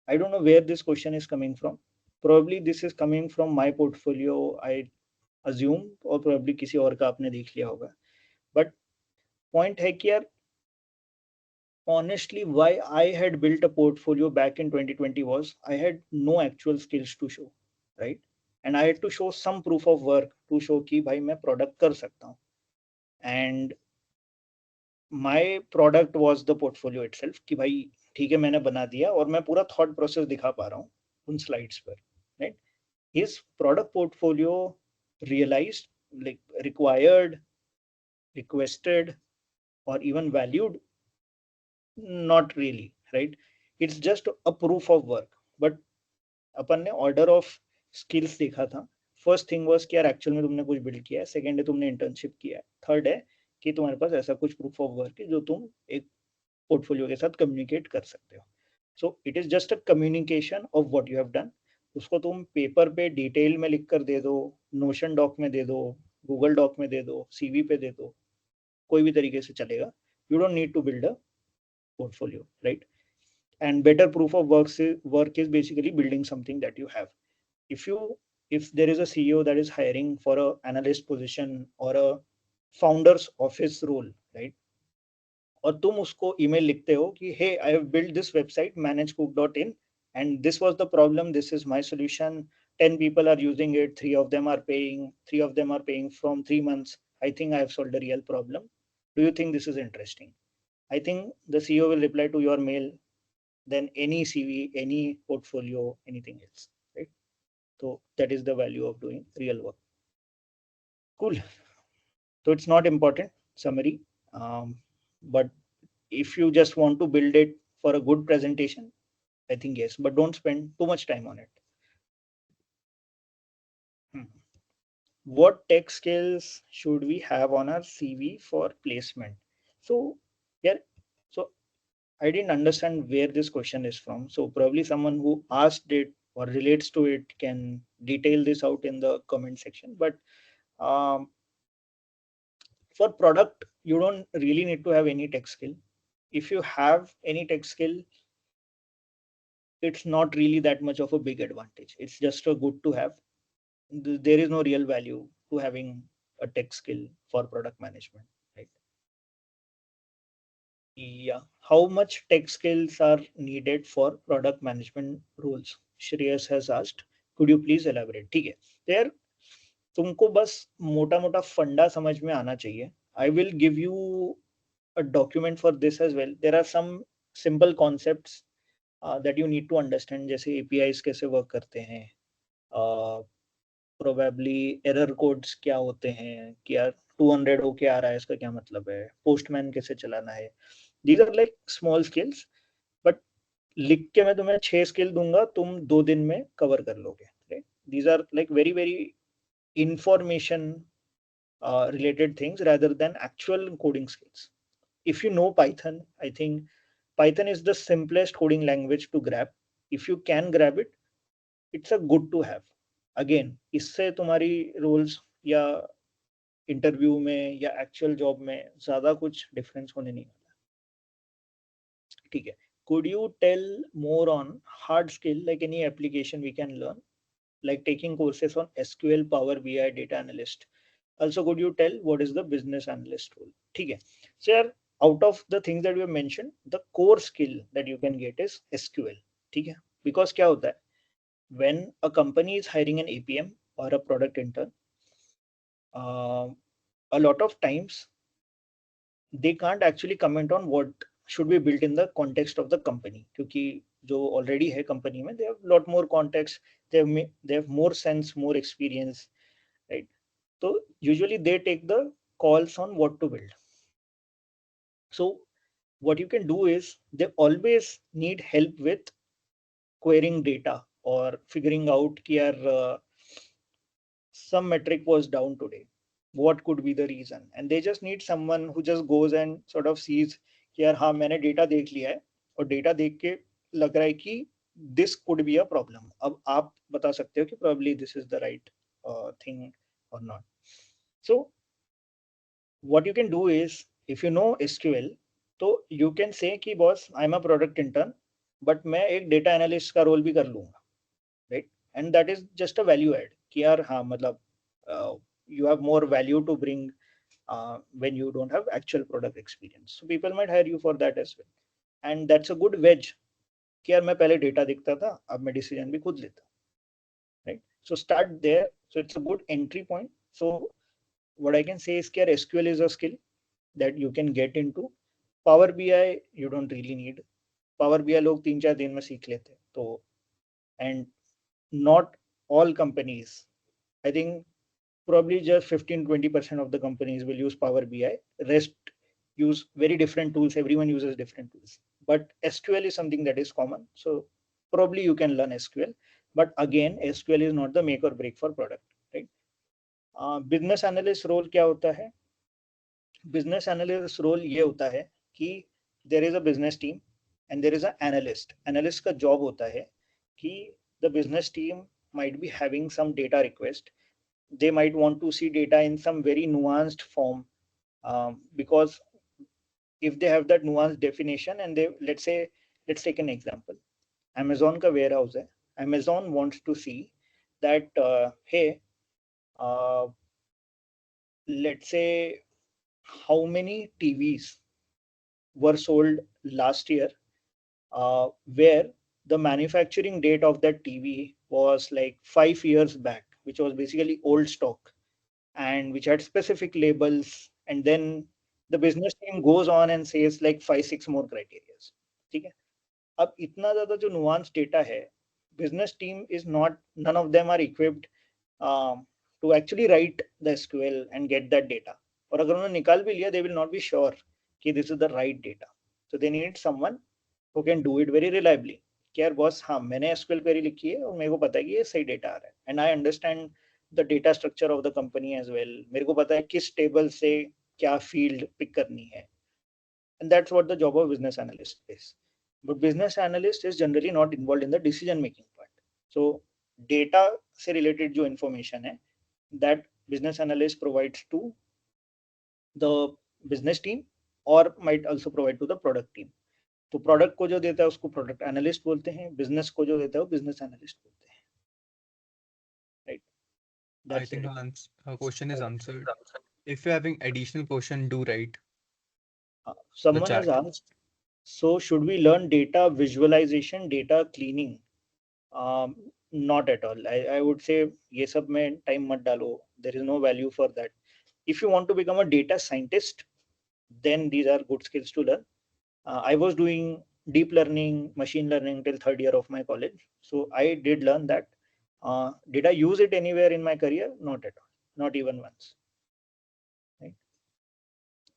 I don't know where this question is coming from. Probably this is coming from my portfolio, I assume, or probably किसी और का आपने देख लिया होगा. But point है कि यार, honestly, why I had built a portfolio back in 2020 was I had no actual skills to show, right? And I had to show some proof of work to show कि भाई मैं product कर सकता हूँ. And my product was the portfolio itself कि भाई ठीक है मैंने बना दिया और मैं पूरा thought process दिखा पा रहा हूँ उन slides पर, right? His product portfolio realized, like, required, requested, or even valued, not really, right? It's just a proof of work. But अपन ने ऑर्डर ऑफ स्किल्स देखा था. फर्स्ट थिंग वाज कि यार एक्चुअल में तुमने कुछ बिल्ड किया है. सेकंड है तुमने इंटर्नशिप किया है. थर्ड है कि तुम्हारे पास ऐसा कुछ प्रूफ ऑफ वर्क है जो तुम एक पोर्टफोलियो के साथ कम्युनिकेट कर सकते हो. So it is just a communication of what you have done. उसको तुम पेपर पे डिटेल में लिख कर दे दो, नोशन डॉक में दे दो, गूगल डॉक में दे दो, सीवी पे दे दो, कोई भी तरीके से चलेगा. You don't need to build a portfolio, right? And better proof of work is basically building something that you have. If you, if there is a CEO that is hiring for a analyst position or a founder's office role, right? और तुम उसको email लिखते हो कि hey, I have built this website managecook.in and this was the problem, this is my solution, 10 people are using it, 3 of them are paying from 3 months, I think I have solved a real problem, do you think this is interesting? I think the CEO will reply to your mail than any CV, any portfolio, anything else, right? So that is the value of doing real work. Cool. So it's not important summary, but if you just want to build it for a good presentation, I think yes, but don't spend too much time on it. What tech skills should we have on our CV for placement? So yeah, so I didn't understand where this question is from. So probably someone who asked it or relates to it can detail this out in the comment section. But um, for product, you don't really need to have any tech skill. If you have any tech skill, it's not really that much of a big advantage. It's just a good to have. There is no real value to having a tech skill for product management, right? Yeah. How much tech skills are needed for product management roles? Shreyas has asked. Could you please elaborate? ठीक है. There, तुमको बस मोटा मोटा फंडा समझ में आना चाहिए. I will give you a document for this as well. There are some simple concepts that you need to understand, जैसे APIs कैसे work करते हैं, probably error codes क्या होते हैं, कि यार 200 होके आ रहा है इसका क्या मतलब है, postman कैसे चलाना है. These are like small skills, but लिख के मैं तुम्हें 6 स्किल दूंगा, तुम 2 दिन में कवर कर लोगे, right? These are like very very information related things rather than actual coding skills. If you know Python, I think Python is the simplest coding language to grab. If you can grab it, it's a good to have. Again, इससे तुम्हारी roles या interview में या actual job में ज्यादा कुछ difference होने नहीं वाला. ठीक है. Could you tell more on hard skill, like any application we can learn, like taking courses on SQL, Power BI, data analyst? Also, could you tell what is the business analyst role? ठीक है. So यार, out of the things that we have mentioned, the core skill that you can get is SQL. ठीक है. Because क्या होता है, when a company is hiring an APM or a product intern, a lot of times they can't actually comment on what should be built in the context of the company, क्योंकि जो already है company में, they have lot more context, they have more sense, more experience, right? So usually they take the calls on what to build. So what you can do is they always need help with querying data or figuring out कि यार some metric was down today, what could be the reason, and they just need someone who just goes and sort of sees कि यार हाँ मैंने data देख लिया है और डेटा देख के लग रहा है कि this could be a problem. अब आप बता सकते हो कि probably this is the right thing or not. So what you can do is if you know SQL, तो you can say कि boss I'm a product intern, but मैं एक data analyst का role भी कर लूँगा, right? And that is just a value add कि यार हाँ मतलब you have more value to bring when you don't have actual product experience. So people might hire you for that as well. And that's a good wedge कि यार मैं पहले data देखता था, अब मैं decision भी खुद लेता, right? So start there. So it's a good entry point. So what I can say is that SQL is a skill that you can get into. Power BI you don't really need. Power BI लोग 3-4 दिन में सीख लेते हैं. तो and not all companies. I think probably just 15-20% of the companies will use Power BI. Rest use very different tools. Everyone uses different tools. But SQL is something that is common. So probably you can learn SQL. But again, SQL is not the make or break for product, right? Business analyst role क्या होता है? Business analyst role ये होता है कि there is a business team and there is an analyst. Analyst का job होता है कि the business team might be having some data request. They might want to see data in some very nuanced form, because if they have that nuanced definition and they, let's take an example. Amazon का warehouse है. Amazon wants to see that hey, uh, let's say how many TVs were sold last year, where the manufacturing date of that TV was like 5 years back, which was basically old stock and which had specific labels. And then the business team goes on and says like 5-6 more criteria. ठीक है. अब इतना ज्यादा जो nuance data है, business team is not, none of them are equipped to actually write the SQL and get that data. और अगर उन्होंने निकाल भी लिया, they will not be sure कि this is the right data. So they need someone who can do it very reliably. कि यार boss हाँ मैंने SQL query लिखी है और मेरे को पता है कि ये सही डेटा आ रहा है, and I understand the data structure of the company as well. मेरे को पता है किस टेबल से क्या फील्ड पिक करनी है. And that's what the job of business analyst is. But business analyst is generally not involved in the decision making part. So data से related जो information है, that business analyst provides to the business team or might also provide to the product team. तो product को जो देता है उसको product analyst बोलते हैं, बिजनेस को जो देता है वो बिजनेस एनालिस्ट बोलते हैं, right? I that's think it. her question is answered. If you're having additional question, do write the Someone has chat. asked, so should we learn data visualization, data cleaning? Not at all. I would say ये सब में time मत डालो. There is no value for that. If you want to become a data scientist, then these are good skills to learn. I was doing deep learning, machine learning till third year of my college. So I did learn that. Did I use it anywhere in my career? Not at all. Not even once. Right?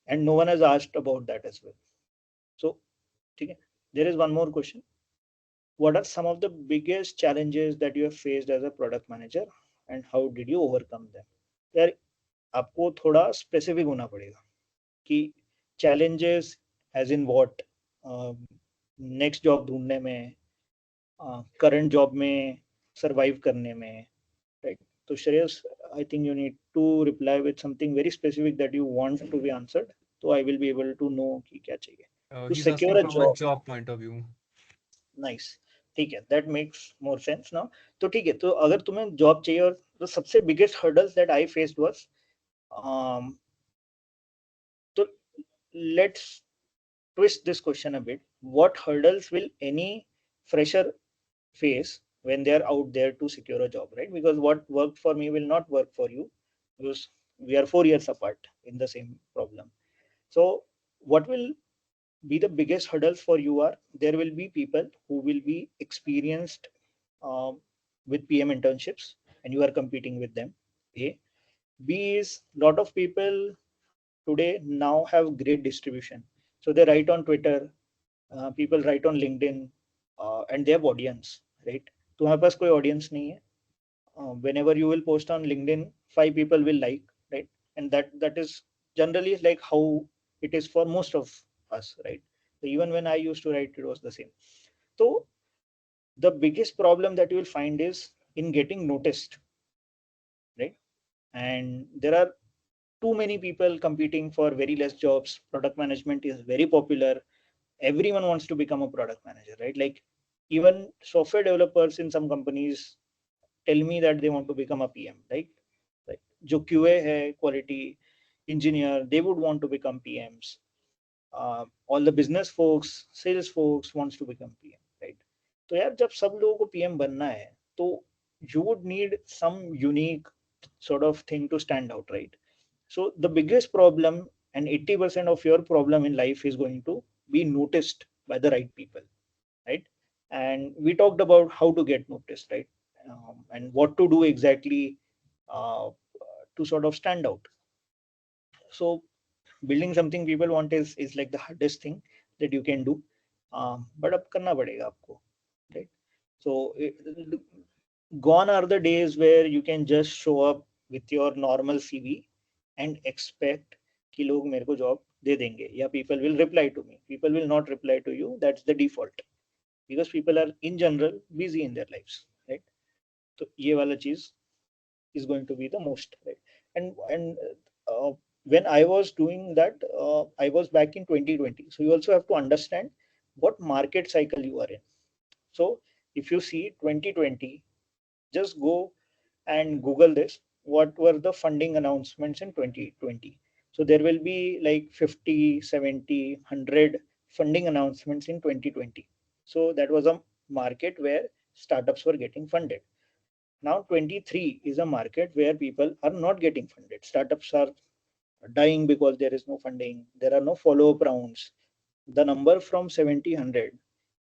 And no one has asked about that as well. So okay. There is one more question. What are some of the biggest challenges that you have faced as a product manager and how did you overcome them? यार आपको थोड़ा specific होना पड़ेगा कि challenges as in what, next job ढूंढने में, current job में survive करने में, राइट? तो Shreyas, I think you need to reply with something very specific that you want to be answered, तो I will be able to know कि क्या चाहिए to He's secure asking a from a job. job point of view. Nice, ठीक है, that makes more sense now. तो ठीक है, तो अगर तुम्हें जॉब चाहिए, और तो सबसे biggest hurdles that I faced was, तो let's twist this question a bit. What hurdles will any fresher face when they are out there to secure a job, right? Because what worked for me will not work for you, because we are 4 years apart in the same problem. So what will be the biggest hurdles for you are, there will be people who will be experienced um, with PM internships and you are competing with them. A. B is lot of people today now have great distribution. So they write on Twitter, people write on LinkedIn, and they have audience, right? तुम्हारे पास कोई audience नहीं है. Whenever you will post on LinkedIn, 5 people will like, right? And that is generally like how it is for most of us, right? So even when I used to write, it was the same. So the biggest problem that you will find is in getting noticed, right? And there are too many people competing for very less jobs. Product management is very popular. Everyone wants to become a product manager, right? Like even software developers in some companies tell me that they want to become a PM, right? Like जो QA है, quality engineer, they would want to become PMs. All the business folks, sales folks wants to become PM, right? तो यार जब सब लोगों को PM बनना है, तो you would need some unique sort of thing to stand out, right? So the biggest problem and 80% of your problem in life is going to be noticed by the right people, right? And we talked about how to get noticed, right? And what to do exactly to sort of stand out. So building something people want is like the hardest thing that you can do, but अब करना पड़ेगा आपको, right? So gone are the days where you can just show up with your normal CV and expect कि लोग मेरे को job दे देंगे या people will reply to me. People will not reply to you. That's the default because people are in general busy in their lives, right? So ये वाला चीज is going to be the most, right? And when I was doing that, I was back in 2020. So you also have to understand what market cycle you are in. So if you see 2020, just go and Google this. What were the funding announcements in 2020? So there will be like 50, 70, 100 funding announcements in 2020. So that was a market where startups were getting funded. Now 23 is a market where people are not getting funded. Startups are dying because there is no funding. There are no follow-up rounds. The number from 70, 100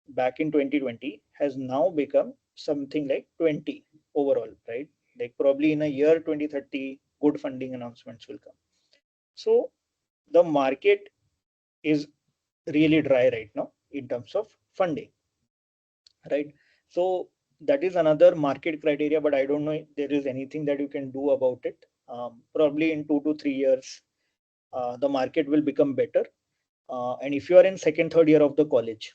back in 2020 has now become something like 20 overall, right? Like probably in a year 2030, good funding announcements will come. So the market is really dry right now in terms of funding, right? So that is another market criteria, but I don't know if there is anything that you can do about it. Probably in 2 to 3 years, the market will become better. And if you are in second, third year of the college,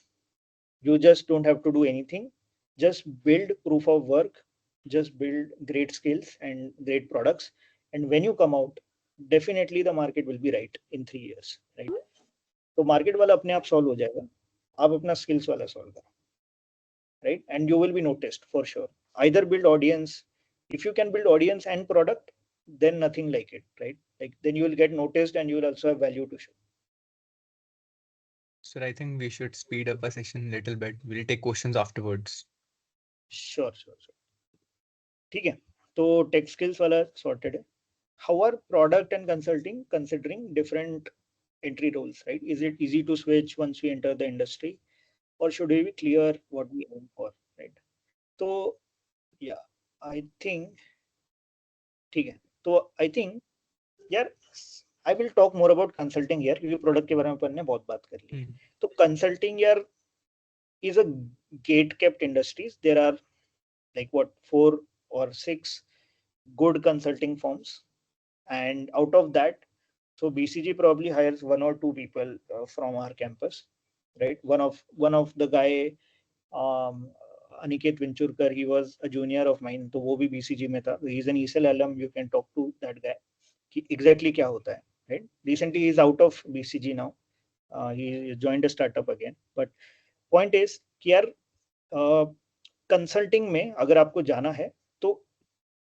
you just don't have to do anything. Just build proof of work, just build great skills and great products. And when you come out, definitely the market will be right in 3 years, right? तो market वाला अपने आप solve हो जाएगा. आप अपना skills वाला solve करो, right? And you will be noticed for sure. Either build audience. If you can build audience and product, then nothing like it, right? Like then you will get noticed and you will also have value to show. So I think we should speed up our session a little bit. We'll take questions afterwards. Sure, sure, sure. ठीक है, तो tech skills वाला sorted है. How are product and consulting considering different entry roles, right? Is it easy to switch once we enter the industry, or should we be clear what we aim for, right? So yeah, I think ठीक है, तो I think यार I will talk more about consulting here क्योंकि product के बारे में अपन ने बहुत बात कर ली है. तो consulting यार is a gate kept industries. There are like what 4 or 6 good consulting firms, and out of that, so BCG probably hires 1 or 2 people from our campus, right? One of the guy, um, Aniket Mandle, he was a junior of mine, तो वो भी BCG में था. He's an ESL alum. You can talk to that guy कि exactly क्या होता है, right? Recently he's out of BCG now. He joined a startup again. But point is कि यार कंसल्टिंग में अगर आपको जाना है तो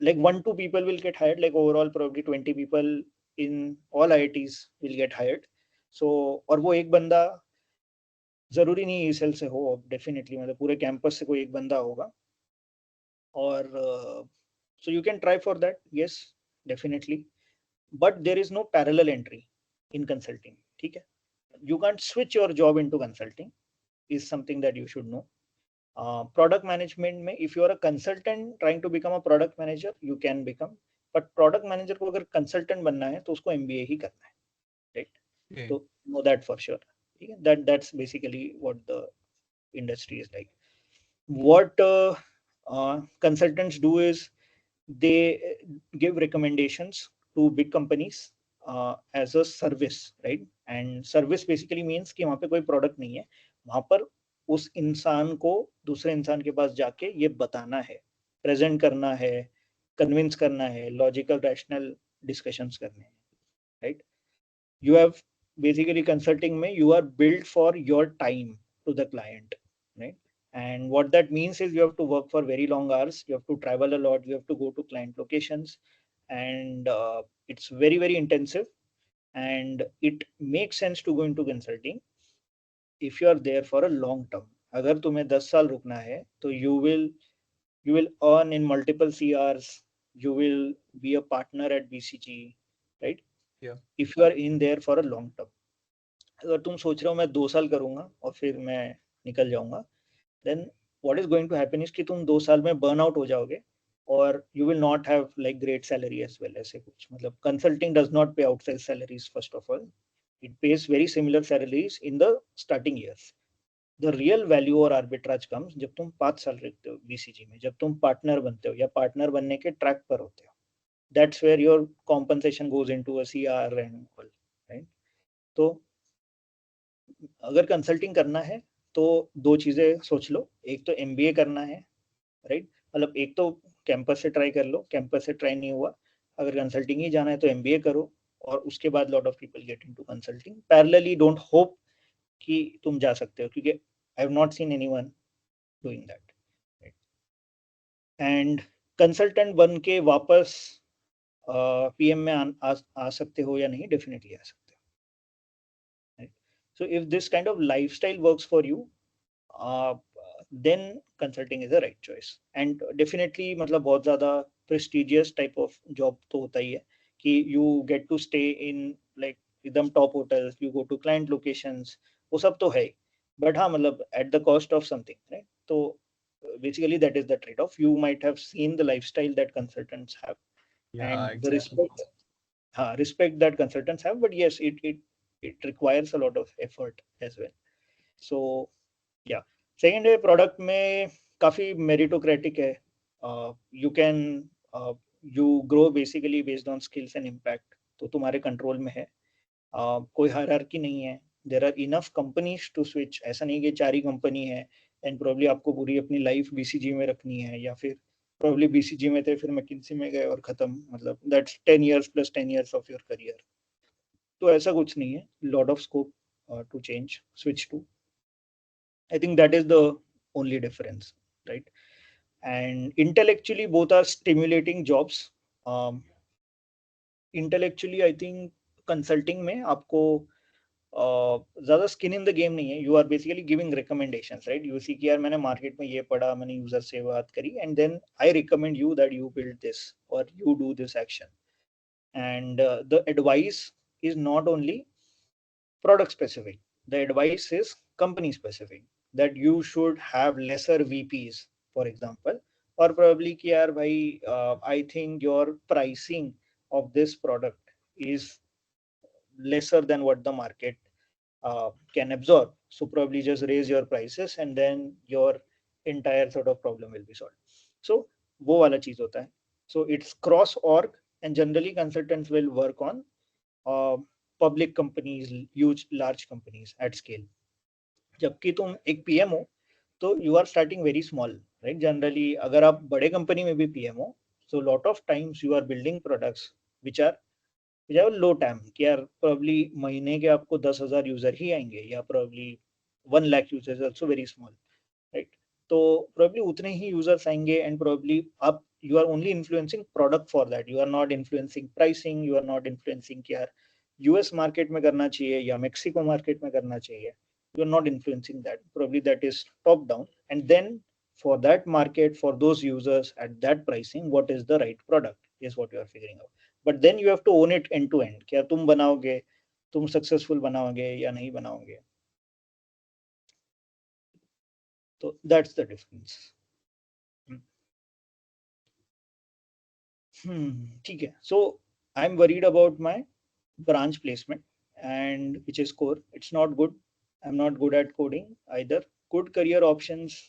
like 1 2 people will get hired, like overall probably 20 people in all IITs will get hired. So और वो एक बंदा जरूरी नहीं ईसेल से हो, डेफिनेटली मतलब पूरे कैंपस से कोई एक बंदा होगा. और so you can try for that, yes, definitely, but there is no parallel entry in consulting. ठीक है, you can't switch your job into consulting is something that you should know. Product management में if you are a consultant trying to become a product manager you can become, but product manager को अगर consultant बनना है तो उसको MBA ही करना है, right? Okay. So know that for sure. That's basically what the industry is like. What consultants do is they give recommendations to big companies as a service, right? And service basically means कि वहाँ पे कोई product नहीं है, वहाँ पर उस इंसान को दूसरे इंसान के पास जाके ये बताना है, प्रेजेंट करना है, कन्विंस करना है, लॉजिकल रैशनल डिस्कशंस करने हैं. right? You have basically consulting mein you are built for your time to the client, right? And what that means is you have to work for very long hours, you have to travel a lot, you have to go to client locations, and it's very very intensive. And it makes sense to go into consulting if you are there for a long term. अगर तुम्हें 10 साल रुकना है तो you will earn in multiple CRs, you will be a partner at BCG, right? Yeah. If you are in there for a long term. अगर तुम सोच रहे हो मैं 2 साल करूंगा और फिर मैं निकल जाऊंगा, then what is going to happen is कि तुम 2 साल में बर्न आउट हो जाओगे, और you will not have like great salary as well. ऐसे कुछ मतलब consulting does not pay outside salaries first of all, it pays very similar salaries in the starting years. The real value और arbitrage comes जब तुम 5 साल रहते हो BCG में, जब तुम पार्टनर बनते हो या पार्टनर बनने के ट्रैक पर होते हो. That's where your compensation goes into a CR and all, right? तो अगर कंसल्टिंग करना है तो दो चीजें सोच लो. एक तो एमबीए करना है, राइट? मतलब एक तो कैंपस से ट्राई कर लो, कैंपस से ट्राई नहीं हुआ, अगर कंसल्टिंग ही जाना है तो एमबीए करो, और उसके बाद lot of people get into consulting parallelly. Don't hope कि तुम जा सकते हो, क्योंकि I have not seen anyone doing that. And consultant बन के वापस पीएम में आ सकते हो या नहीं? डेफिनेटली आ सकते हो. So if this kind of lifestyle works for you, uh, then consulting is the right choice. And definitely मतलब बहुत ज़्यादा prestigious type of job तो होता ही है कि you get to stay in like एकदम top hotels, you go to client locations, वो सब तो है ही. But हाँ मतलब at the cost of something, right? तो basically that is the trade-off. You might have seen the lifestyle that consultants have, Yeah, and the exactly. respect that consultants have. But yes, it requires a lot of effort as well. So या second है product में काफ़ी meritocratic है. You can you grow basically based on skills and impact, तो तुम्हारे control में है. कोई हायरार्की नहीं है. There are enough companies to switch. ऐसा नहीं कि 4 ही कंपनी है एंड प्रोबब्ली आपको पूरी अपनी लाइफ बीसीजी में रखनी है, या फिर प्रोबब्ली बीसीजी में थे फिर मैकिन्सी में गए और खत्म. मतलब that's 10 years plus 10 years of your career. तो ऐसा कुछ नहीं है. Lot of scope to change, switch to. I think that is the only difference, right? And intellectually, both are stimulating jobs. Um, Intellectually, I think consulting में आपको ज़्यादा skin in the game नहीं है. You are basically giving recommendations, right? You see कि यार मैंने market में ये पढ़ा, मैंने यूजर से बात करी, and then I recommend you that you build this और you do this action. And the advice is not only product specific. The advice is company specific, that you should have lesser VPs, for example, or probably कि यार भाई I think your pricing of this product is lesser than what the market can absorb. So probably just raise your prices and then your entire sort of problem will be solved. So वो वाला चीज होता है. So it's cross org, and generally consultants will work on uh, public companies, huge large companies at scale. जबकि तुम एक PM हो तो you are starting very small, right? Generally अगर आप बड़े कंपनी में भी पीएम हो, so lot of times you are building products which are low time कि यार प्रोबब्ली महीने के आपको 10,000 यूजर ही आएंगे, या probably 1 lakh users, also very small, right? तो प्रोबब्ली उतने ही यूजर्स आएंगे, एंड प्रोबब्ली आप you are only influencing product for that. You are not influencing pricing, you are not influencing कि यार यूएस मार्केट में करना चाहिए या मेक्सिको मार्केट में करना चाहिए. You are not influencing that. Probably that is top down, and then for that market, for those users at that pricing, what is the right product is what you are figuring out. But then you have to own it end to end. क्या तुम बनाओगे, तुम successful बनाओगे या नहीं बनाओगे? तो that's the difference. ठीक है. So I'm worried about my branch placement, and which is core. It's not good. I'm not good at coding either. Good career options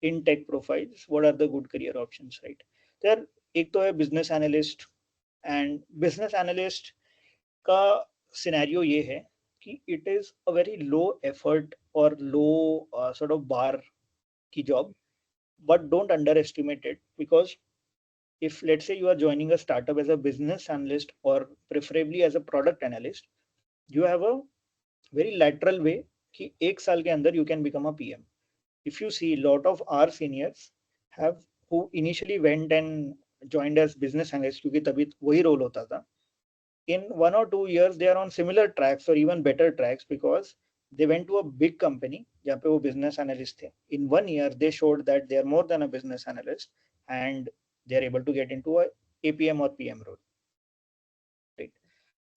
in tech profiles. What are the good career options, right? There एक तो है business analyst, and business analyst का scenario ये है कि it is a very low effort और लो sort of bar की job. But don't under estimate it, because if let's say you are joining a startup as a business analyst or preferably as a product analyst, you have a very lateral way कि एक साल के अंदर you can become a PM. If you see, a lot of our seniors have who initially went and joined as business analysts क्योंकि तभी वही role होता था. In 1 or 2 years they are on similar tracks or even better tracks because they went to a big company जहाँ पे वो business analyst थे. In 1 year they showed that they are more than a business analyst and they are able to get into a APM or PM role, right?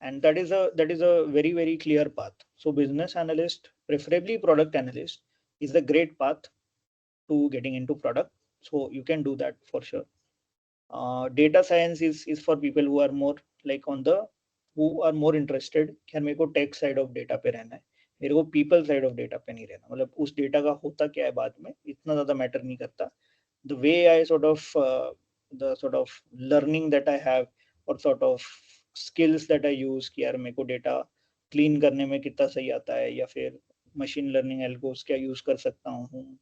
And that is a very clear path. So business analyst, preferably product analyst, is a great path to getting into product. So you can do that for sure. Data science is for people who are more like on the who are more interested कि यार मेरे को tech side of data पे रहना है, मेरे को people side of data पे नहीं रहना, मतलब उस डेटा का होता क्या है बाद में इतना ज्यादा मैटर नहीं करता. The way I sort of the sort of learning that I have or sort of skills that I use कि यार मेरे को डेटा क्लीन करने में कितना सही आता है या फिर मशीन लर्निंग एल्गोस क्या यूज कर सकता हूँ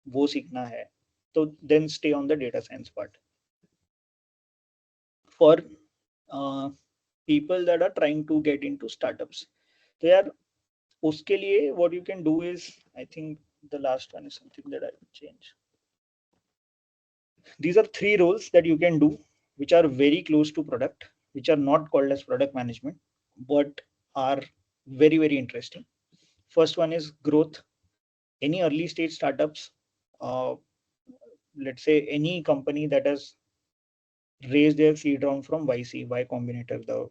वो सीखना है, तो then stay on the data science part. For people that are trying to get into startups, तो यार उसके लिए what you can do is, I think the last one is something that I will change. These are 3 roles that you can do which are very close to product, which are not called as product management but are very interesting. First one is growth. Any early stage startups, uh, let's say any company that has raised their seed round from YC, Y Combinator, the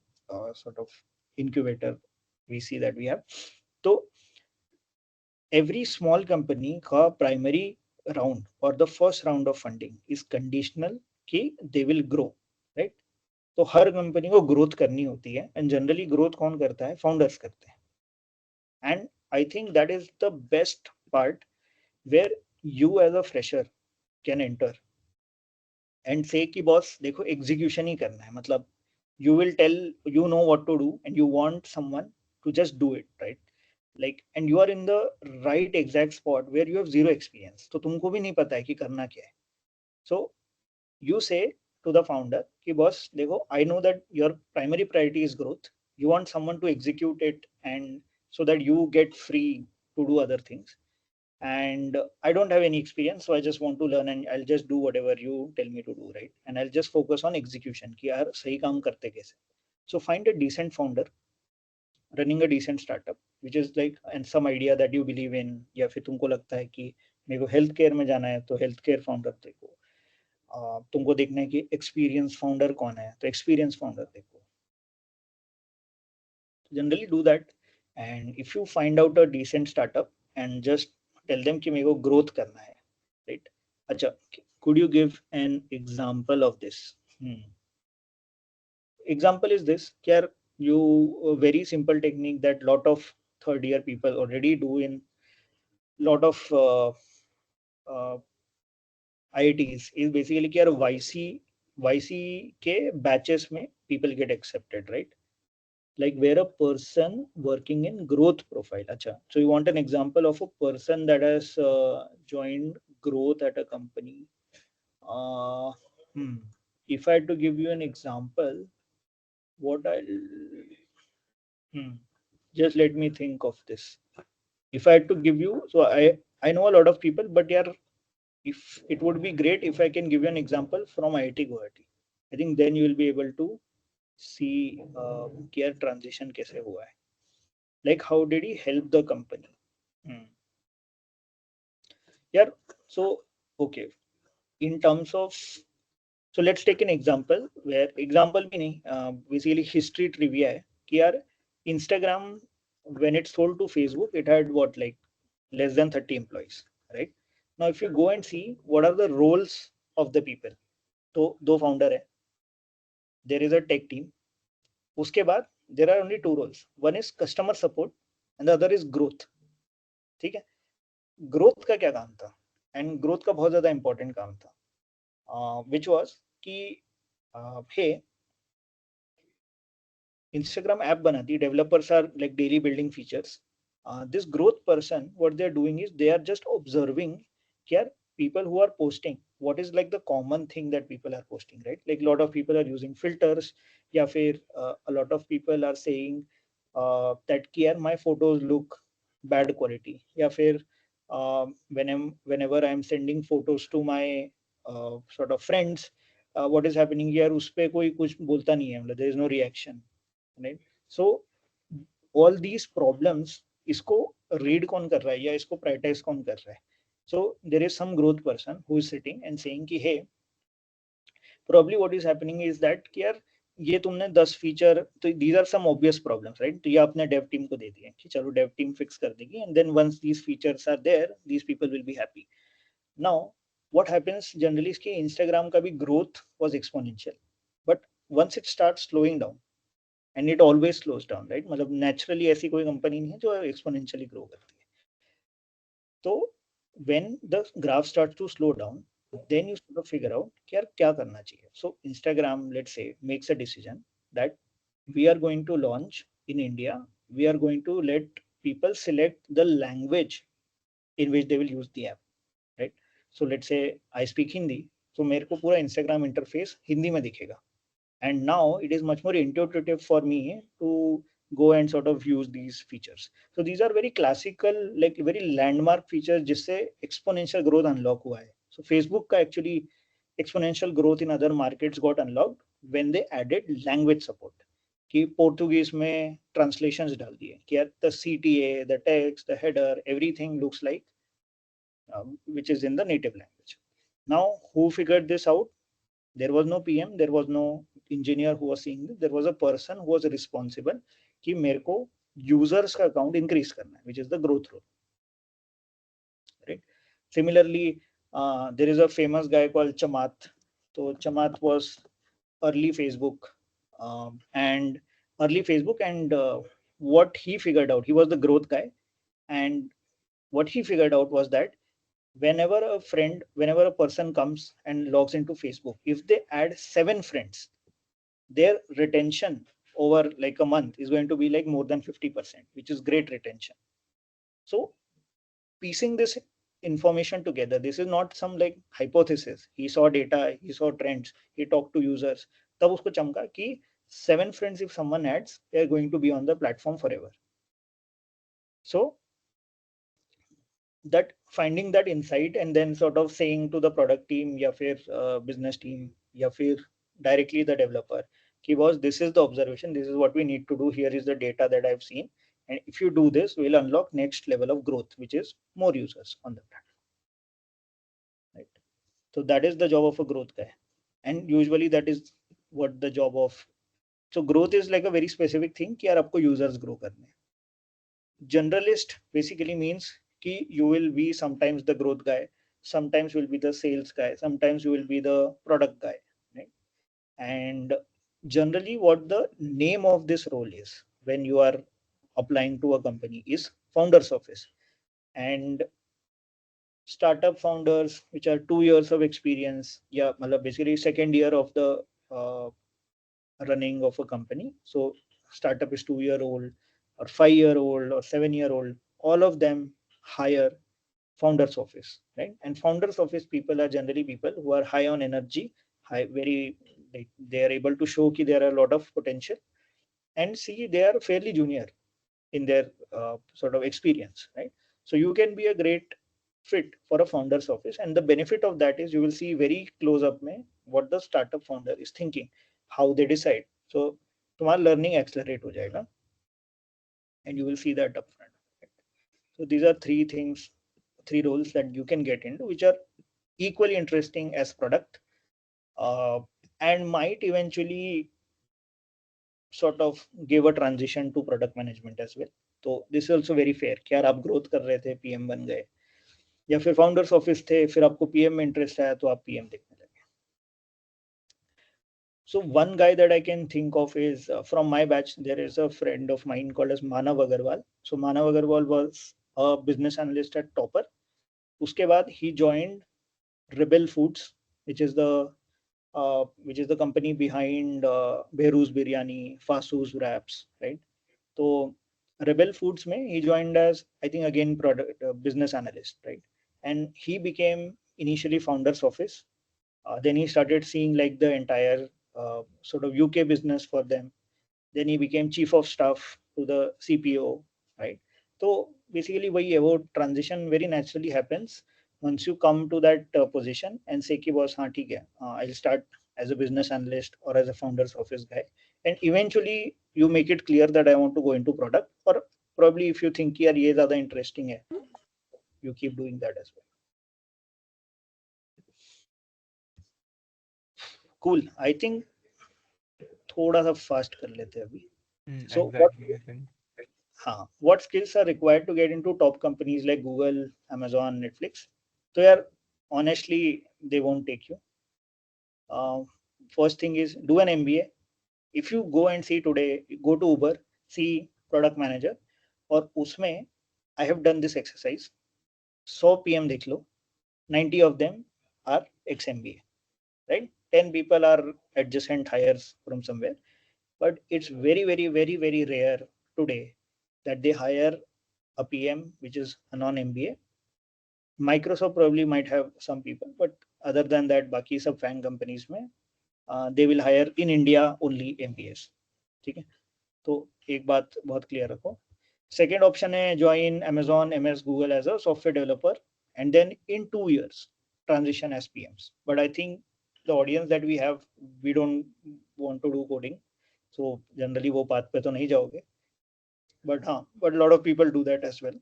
sort of incubator VC that we have. So every small company का primary round or the first round of funding is conditional कि they will grow, right? तो हर company को growth करनी होती है and generally growth कौन करता है, फाउंडर्स करते हैं. And I think that is the best part where you as a fresher can enter and say कि बॉस देखो एग्जीक्यूशन ही करना है, मतलब you will tell, you know what to do and you want someone to just do it, right? Like, and you are in the right exact spot where you have zero experience, तो तुमको भी नहीं पता है कि करना क्या है. So you say to the founder कि boss देखो, I know that your primary priority is growth, you want someone to execute it and so that you get free to do other things, and I don't have any experience, so I just want to learn and I'll just do whatever you tell me to do, right? And I'll just focus on execution कि यार सही काम करते कैसे. So find a decent founder running a decent startup which is like and some idea that you believe in, या फिर तुमको लगता है कि मेरे को हेल्थ केयर में जाना है तो हेल्थ केयर फाउंडर देखो, तुमको देखना है कि एक्सपीरियंस फाउंडर कौन है तो एक्सपीरियंस फाउंडर देखो. Generally do that, and if you find out a decent startup and just tell them कि मेरे को growth करना है, right? अच्छा, could you give an example of this? Example is this कि यार you a very simple technique that lot of third year people already do in lot of IITs is basically कि यार YC के batches में people get accepted, right? Like where a person working in growth profile. Acha. So you want an example of a person that has joined growth at a company. Uh, hmm. If I had to give you an example, what I'll hmm. just let me think of this. If I had to give you, so I know a lot of people, but yeah, if it would be great if I can give you an example from IIT Guwahati. I think then you will be able to see care transition कैसे हुआ है. Like how did he help the company? Yeah, so okay, in terms of, so let's take an example where example भी नहीं, basically history trivia है कि यार Instagram when it sold to Facebook it had what, like less than 30 employees, right? Now if you go and see what are the roles of the people, तो दो founder है, there is a tech team, उसके बाद there are only 2 roles, one is customer support and the other is growth. ठीक है, growth का क्या काम था, एंड ग्रोथ का बहुत ज्यादा इंपॉर्टेंट काम था, विच वाज कि हे इंस्टाग्राम ऐप बनाती, developers are like daily building features, this growth person what they are doing is they are just observing कि यार people who are posting, what is like the common thing that people are posting, right? Like a lot of people are using filters, या फिर a lot of people are saying that कि यार my photos look bad quality, या फिर whenever I'm sending photos to my sort of friends, what is happening, यार उस पे कोई कुछ बोलता नहीं है, मतलब there is no reaction, right? So all these problems, इसको read कौन कर रहा है या इसको prioritize कौन कर रहा है? So there is some growth person who is sitting and saying कि hey, probably what is happening is that कि यार ये तुमने 10 फीचर, तो these are some obvious problems, right? तो ये आपने dev team को दे दिए कि चलो dev team fix कर देगी, and then once these features are there, these people will be happy. Now what happens generally is कि Instagram का भी growth was exponential, but once it starts slowing down, and it always slows down, right? मतलब naturally ऐसी कोई company नहीं है जो exponentially grow करती है. तो when the graph starts to slow down, then you sort of figure out कि यार क्या करना चाहिए. So Instagram, let's say, makes a decision that we are going to launch in India, we are going to let people select the language in which they will use the app, right? So let's say I speak Hindi, so मेरे को पूरा Instagram interface Hindi में दिखेगा, and now it is much more intuitive for me to go and sort of use these features. So these are very classical, like very landmark features जिससे exponential growth unlock हुआ है. So Facebook का actually exponential growth in other markets got unlocked when they added language support, कि Portuguese में translations डाल दिए कि यार the CTA, the text, the header, everything looks like which is in the native language. Now who figured this out? There was no PM, there was no engineer who was seeing this. There was a person who was responsible कि मेरे को users का count increase करना है, which is the growth role, right? Similarly, there is a famous guy called Chamath. So Chamath was early Facebook, and what he figured out, he was the growth guy, and what he figured out was that whenever a person comes and logs into Facebook, if they add 7 friends, their retention over like a month is going to be like more than 50%, which is great retention. So piecing this information together, this is not some like hypothesis. He saw data, he saw trends, he talked to users. तब उसको चमका कि 7 friends if someone adds, they are going to be on the platform forever. So that finding that insight and then sort of saying to the product team या फिर business team या फिर directly the developer कि boss, this is the observation, this is what we need to do, here is the data that I've seen, and if you do this, we'll unlock next level of growth, which is more users on the platform, right? So that is the job of a growth guy, and usually that is what the job of, so growth is like a very specific thing कि यार आपको users grow करने हैं. Generalist basically means कि you will be sometimes the growth guy, sometimes you will be the sales guy, sometimes you will be the product guy, right? And generally what the name of this role is when you are applying to a company is founder's office. And startup founders which are 2 years of experience, yeah, basically second year of the uh, running of a company. So startup is 2 year old or 5 year old or 7 year old, all of them hire founders office, right? And founders office people are generally people who are high on energy, high, very, they are able to show that there are a lot of potential, and see they are fairly junior in their sort of experience, right? So you can be a great fit for a founder's office, and the benefit of that is you will see very close up में what the startup founder is thinking, how they decide. So तुम्हारा learning accelerate हो जाएगा, and you will see that upfront. So these are three things, three roles that you can get into, which are equally interesting as product, uh, and might eventually sort of give a transition to product management as well. तो this is also very fair कि यार आप growth कर रहे थे, PM बन गए, या फिर फाउंडर्स ऑफिस थे, फिर आपको पीएम में इंटरेस्ट आया तो आप पीएम देखने लगे. So one guy that I can think of is from my batch. There is a friend of mine called as Manav Agarwal. So Manav Agarwal was a business analyst at Topper. उसके बाद he joined Rebel Foods, which is the company behind Behrouz Biryani, Fasu's Wraps, right? So Rebel Foods में he joined as, I think, again product business analyst, right? And he became initially founder's office. Then he started seeing like the entire sort of UK business for them. Then he became chief of staff to the CPO, right? So basically, why वो transition very naturally happens once you come to that position and say कि boss हाँ ठीक है, I'll start as a business analyst or as a founder's office guy, and eventually you make it clear that I want to go into product, or probably if you think यार ये ज़्यादा interesting है, you keep doing that as well. Cool. I think थोड़ा सा fast कर लेते हैं अभी. So what? Exactly, I think. What skills are required to get into top companies like Google, Amazon, Netflix? So yeah, honestly, they won't take you. First thing is do an MBA. If you go and see today, go to Uber, see product manager, or उसमें I have done this exercise. 100 PM देख लो, 90 of them are ex MBA, right? 10 people are adjacent hires from somewhere, but it's very, very, very, very rare today that they hire a PM which is a non MBA. Microsoft probably might have some people, but other than that, बाकी सब fan companies में they will hire in India only MBAs. ठीक है, तो एक बात बहुत clear रखो. Second option है join Amazon, MS, Google as a software developer, and then in 2 years transition as PMs. But I think the audience that we have, we don't want to do coding, so generally वो path पे तो नहीं जाओगे. But but a lot of people do that as well.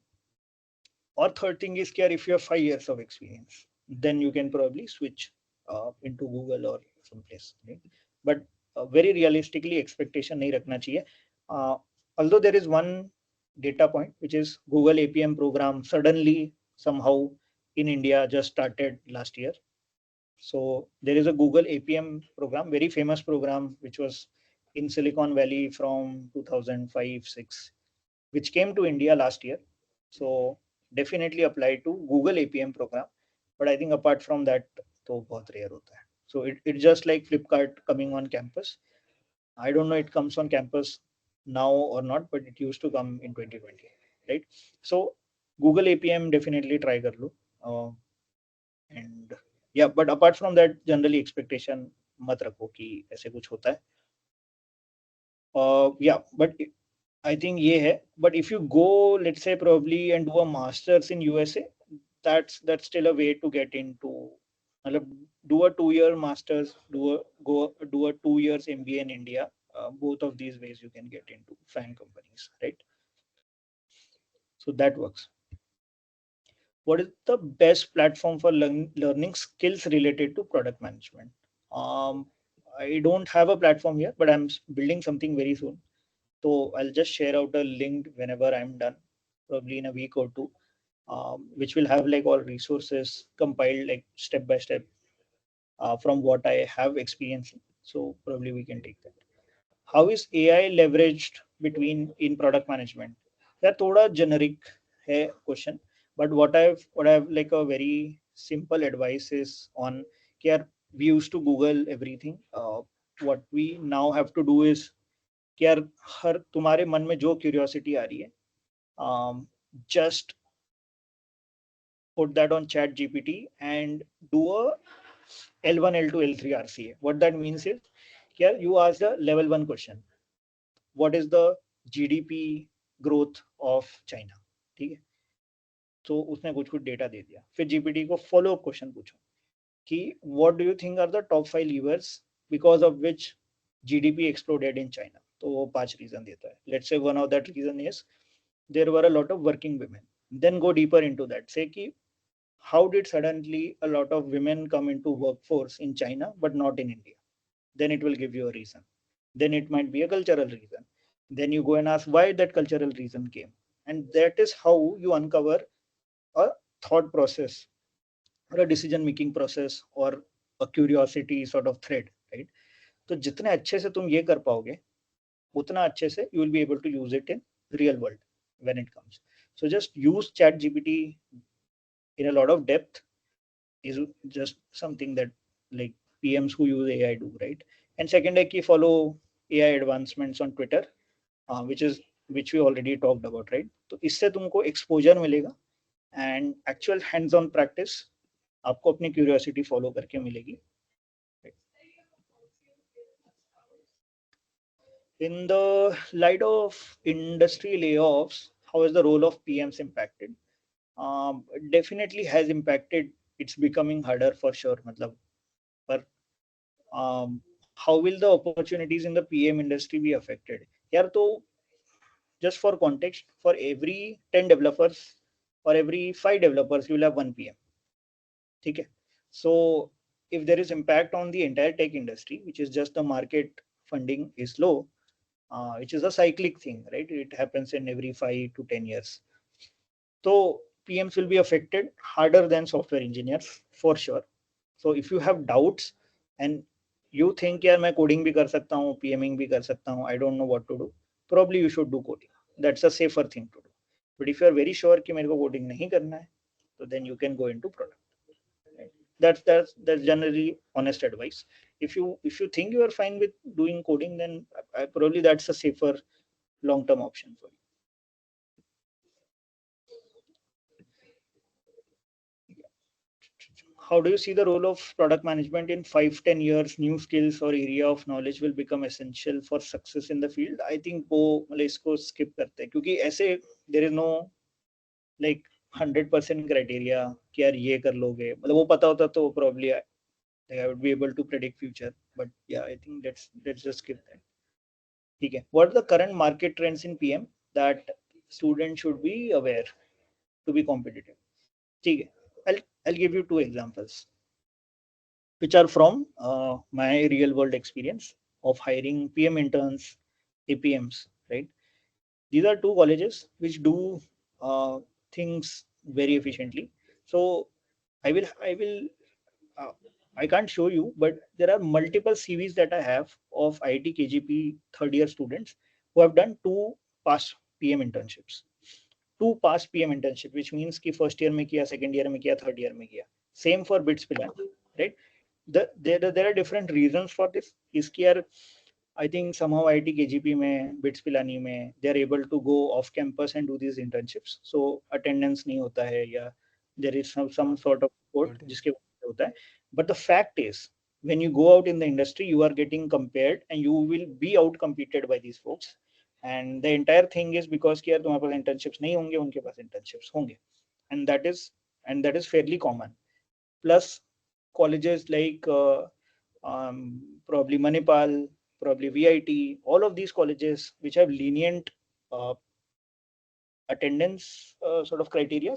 Or third thing is care, if you have 5 years of experience, then you can probably switch into Google or someplace, right? But very realistically expectation nahi rakhna chahiye. Although there is one data point which is Google APM program suddenly somehow in India just started last year. So there is a Google APM program, very famous program, which was in Silicon Valley from 2005-6, which came to India last year. So definitely apply to Google APM program. But I think apart from that, तो बहुत rare होता है. So it's just like Flipkart coming on campus. I don't know it comes on campus now or not, but it used to come in 2020, right? So Google APM definitely try कर लो. And yeah, but apart from that, generally expectation मत रखो कि ऐसे कुछ होता है. Yeah, but I think ये है. But if you go, let's say probably and do a master's in USA, that's still a way to get into. मतलब do a 2 year masters, do a 2 years MBA in India. Both of these ways you can get into fan companies, right? So that works. What is the best platform for learning skills related to product management? Um, I don't have a platform here, but I'm building something very soon. So I'll just share out a link whenever I'm done, probably in a week or two, which will have like all resources compiled like step by step from what I have experienced. So probably we can take that. How is AI leveraged between in product management? That thoda generic hai question, but what I've like a very simple advice is on care. We used to Google everything. What we now have to do is कि यार हर तुम्हारे मन में जो curiosity आ रही है, just put that on chat gpt and do a L1 L2 L3 RCA. What that means is here you ask the level 1 question, what is the GDP growth of China? ठीक है, तो उसने कुछ कुछ data दे दिया. फिर GPT को follow up question पूछो कि what do you think are the top 5 levers because of which GDP exploded in China? तो वो 5 रीजन देता है. Let's say one of that reason is there were a lot of working women. Then go deeper into that. Say कि how did suddenly a lot of women come into workforce in China but not in India? Then it will give you a reason. Then it might be a cultural reason. Then you go and ask why that cultural reason came. And that is how you uncover a thought process or a decision making process or a curiosity sort of thread, right? तो जितने अच्छे से तुम ये कर पाओगे उतना अच्छे से you will be able to use it in real world when it comes. So just use chat gpt in a lot of depth is just something that like PMs who use AI do, right? And second, like follow AI advancements on Twitter, which we already talked about, right? तो इससे तुमको exposure मिलेगा and actual hands-on practice आपको अपनी curiosity follow करके मिलेगी. In the light of industry layoffs, how is the role of PMs impacted? Definitely has impacted. It's becoming harder for sure. मतलब, पर how will the opportunities in the PM industry be affected? यार तो just for context, for every 10 developers or every 5 developers, you will have one PM. ठीक है? So if there is impact on the entire tech industry, which is just the market funding is low, which is a cyclic thing, right? It happens in every 5 to 10 years. So PMs will be affected harder than software engineers for sure. So if you have doubts and you think यार मैं coding भी कर सकता हूँ, PMing भी कर सकता हूँ, I don't know what to do, probably you should do coding. That's a safer thing to do. But if you are very sure कि मेरे को coding नहीं करना है, so then you can go into product. Right? That's generally honest advice. If you think you are fine with doing coding, then probably that's a safer long-term option for you. How do you see the role of product management in 5-10 years? New skills or area of knowledge will become essential for success in the field. I think वो मतलब इसको skip करते हैं क्योंकि ऐसे there is no like 100% criteria कि यार ये कर लोगे मतलब वो पता होता तो probably I would be able to predict future. But yeah, I think let's just skip that. ठीक है. What are the current market trends in PM that students should be aware to be competitive? ठीक है. I'll give you 2 examples which are from my real world experience of hiring PM interns, APMs, right? These are 2 colleges which do things very efficiently. So I will uh, I can't show you, but there are multiple CVs that I have of IIT KGP third year students who have done 2 past PM internships. 2 past PM internship, which means कि first year में किया, second year में किया, third year में किया. Same for BITS Pilan, right? There are different reasons for this. इसकी यार I think somehow IIT KGP में BITS Pilani में they are able to go off campus and do these internships. So attendance नहीं होता है या there is some sort of support जिसके वजह से होता है. But the fact is, when you go out in the industry, you are getting compared and you will be out competed by these folks. And the entire thing is because कि यार तुम्हारे पास internships नहीं होंगे, उनके पास internships होंगे. And that is fairly common. Plus colleges like probably Manipal, probably VIT, all of these colleges which have lenient uh, attendance sort of criteria,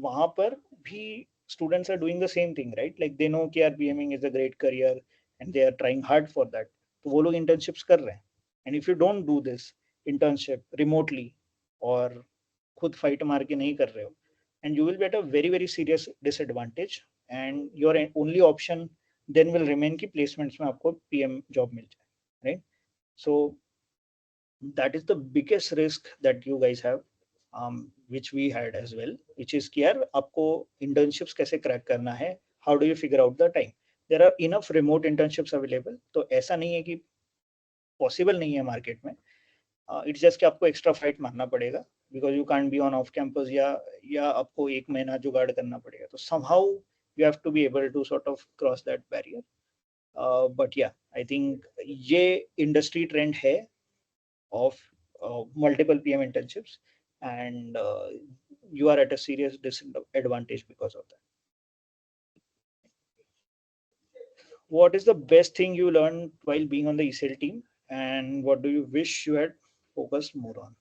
वहाँ पर भी students are doing the same thing, right? Like they know कि यार PMing is a great career and they are trying hard for that. तो वो लोग internships कर रहे हैं. And if you don't do this internship remotely और खुद fight मार के नहीं कर रहे हो, and you will be at a very very serious disadvantage and your only option then will remain कि placements में आपको PM job मिल जाए, right? So that is the biggest risk that you guys have, which we had as well, which is कि यार आपको internships कैसे crack करना है, how do you figure out the time? There are enough remote internships available, तो ऐसा नहीं है कि possible नहीं है market में. It's just कि आपको extra fight मारना पड़ेगा because you can't be on off campus या आपको 1 महीना जुगाड़ करना पड़ेगा. तो somehow you have to be able to sort of cross that barrier. But yeah, I think ये industry trend है of multiple PM internships, and you are at a serious disadvantage because of that. What is the best thing you learned while being on the ECL team, and what do you wish you had focused more on?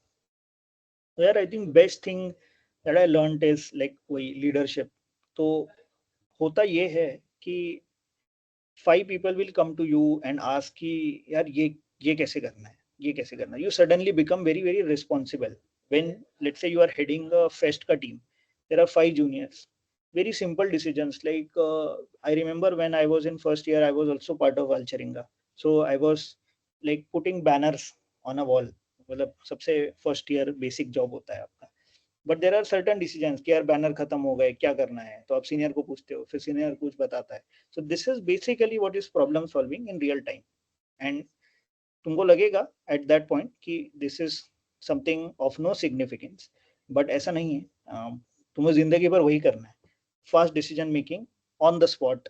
There, I think best thing that I learned is like वही leadership. तो होता ये है कि 5 people will come to you and ask कि यार ये कैसे करना है, ये कैसे करना है. You suddenly become very very responsible when let's say you are heading a fest ka team. There are 5 juniors. Very simple decisions like I remember when I was in first year, I was also part of Alcharinga. So I was like putting banners on a wall. मतलब सबसे first year basic job होता है आपका. But there are certain decisions कि यार banner खत्म हो गए, क्या करना है, तो आप सीनियर को पूछते हो, फिर सीनियर कुछ बताता है. So this is basically what is problem solving in real time. And तुमको लगेगा एट दैट पॉइंट कि this is something of no significance, but ऐसा नहीं है. तुम्हें जिंदगी भर वही करना है. Fast decision making on the spot,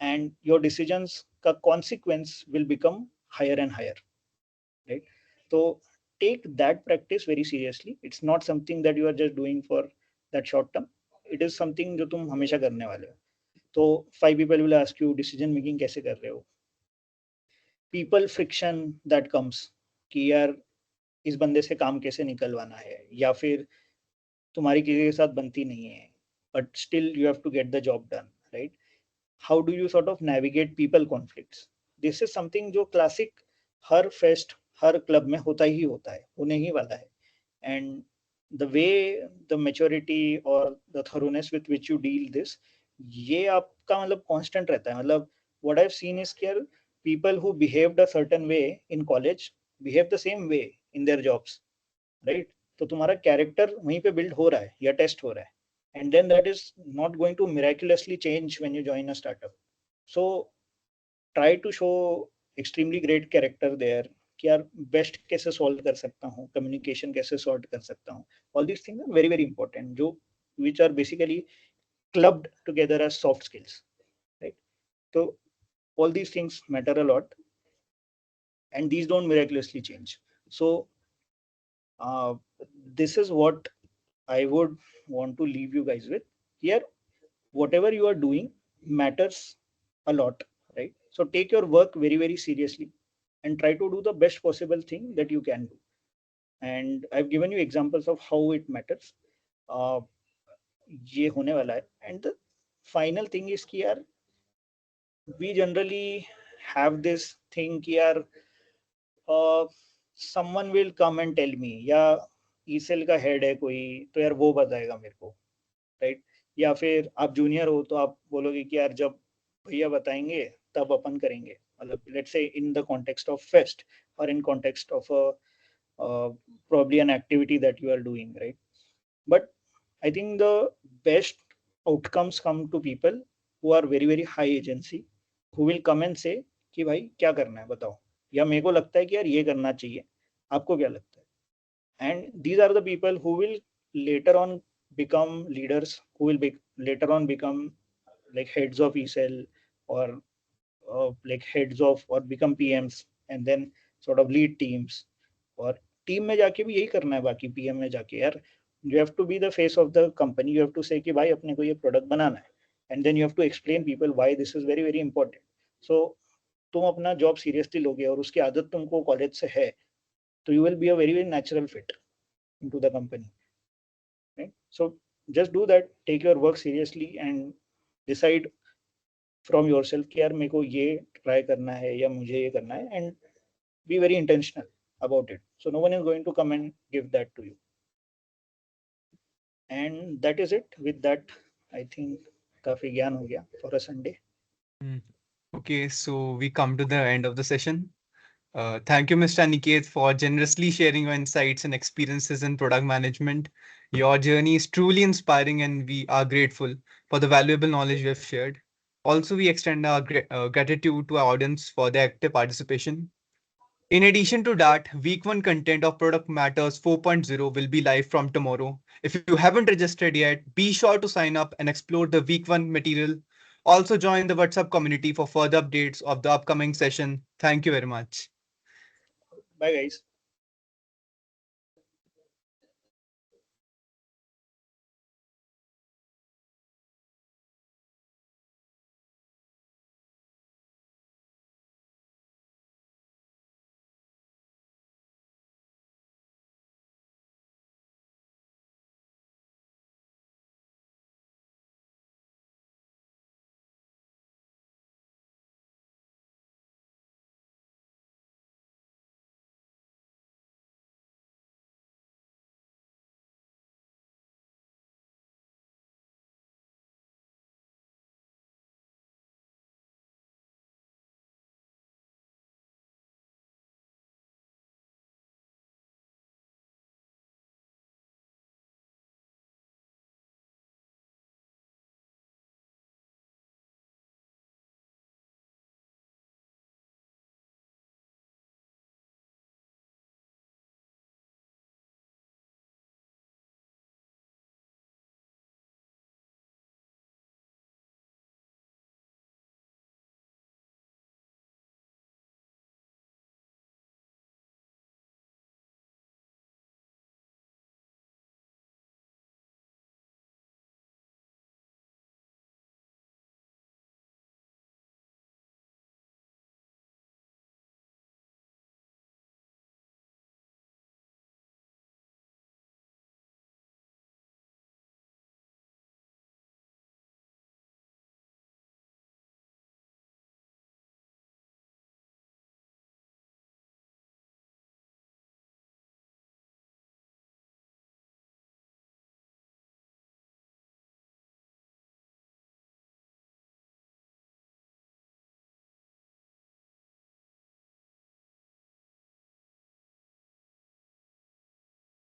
and your decisions ka consequence will become higher and higher, right? So take that practice very seriously. It's not something that you are just doing for that short term. It is something जो तुम हमेशा करने वाले हो. तो 5 people will ask you decision making कैसे कर रहे हो. People friction that comes कि यार इस बंदे से काम कैसे निकलवाना है, या फिर तुम्हारी किसी के साथ बनती नहीं है, but still you have to get the job done, right? How do you sort of navigate people conflicts? This is something जो classic हर फेस्ट हर क्लब में होता ही होता है, होने ही वाला है. And the way the maturity or the thoroughness with which you deal this, ये आपका मतलब constant रहता है. मतलब what I've seen is कि यार people who behaved a certain way in college behave the same way in their jobs, right? तो तुम्हारा कैरेक्टर वहीं पे बिल्ड हो रहा है या टेस्ट हो रहा है, and then that is not going to miraculously change when you join a startup. So try to show extremely great character there कि यार बेस्ट कैसे सॉल्व कर सकता हूँ, कम्युनिकेशन कैसे सॉर्ट कर सकता हूँ. All these things are very very important, जो which are basically clubbed together as soft skills, right? तो all these things matter a lot, and these don't miraculously change. So uh, this is what I would want to leave you guys with here. Whatever you are doing matters a lot, right? So take your work very very seriously and try to do the best possible thing that you can do. And I've given you examples of how it matters. uh, ये होने वाला है. And the final thing is कि यार we generally have this thing कि यार uh, someone will come and tell me, या ईसेल का हेड है कोई तो यार वो बताएगा मेरे को, राइट? या फिर आप जूनियर हो तो आप बोलोगे कि यार जब भैया बताएंगे तब अपन करेंगे. मतलब let's say in the context of fest और in context of probably an activity that you are doing, right? But I think the best outcomes come to people who are very very high agency, who will come and say कि भाई क्या करना है बताओ, या मेरे को लगता है कि यार ये करना चाहिए, आपको क्या लगता है? And these are the people who will later on become leaders, who will be later on become like heads of ECell, or like heads of, or become PMs, and then sort of lead teams. और team में जाके भी यही करना है, बाकी PM में जाके यार you have to be the face of the company. You have to say कि भाई अपने को ये प्रोडक्ट बनाना है, and then you have to explain people why this is very very important. So तुम अपना जॉब सीरियसली लोगे और उसकी आदत तुमको कॉलेज से है, तो you will be a very very natural fit into the company, right? So just do that, take your work seriously, and decide from yourself कि यार मेरे को ये ट्राई करना है या मुझे ये करना है, and be very intentional about it. So no one is going to come and give that to you. And that is it. With that, I think काफी ज्ञान हो गया for a Sunday. Okay, so we come to the end of the session. Thank you, Mr. Aniket, for generously sharing your insights and experiences in product management. Your journey is truly inspiring, and we are grateful for the valuable knowledge you have shared. Also, we extend our gratitude to our audience for their active participation. In addition to that, week 1 content of Product Matters 4.0 will be live from tomorrow. If you haven't registered yet, be sure to sign up and explore the week 1 material. Also, join the WhatsApp community for further updates of the upcoming session. Thank you very much. Bye, guys.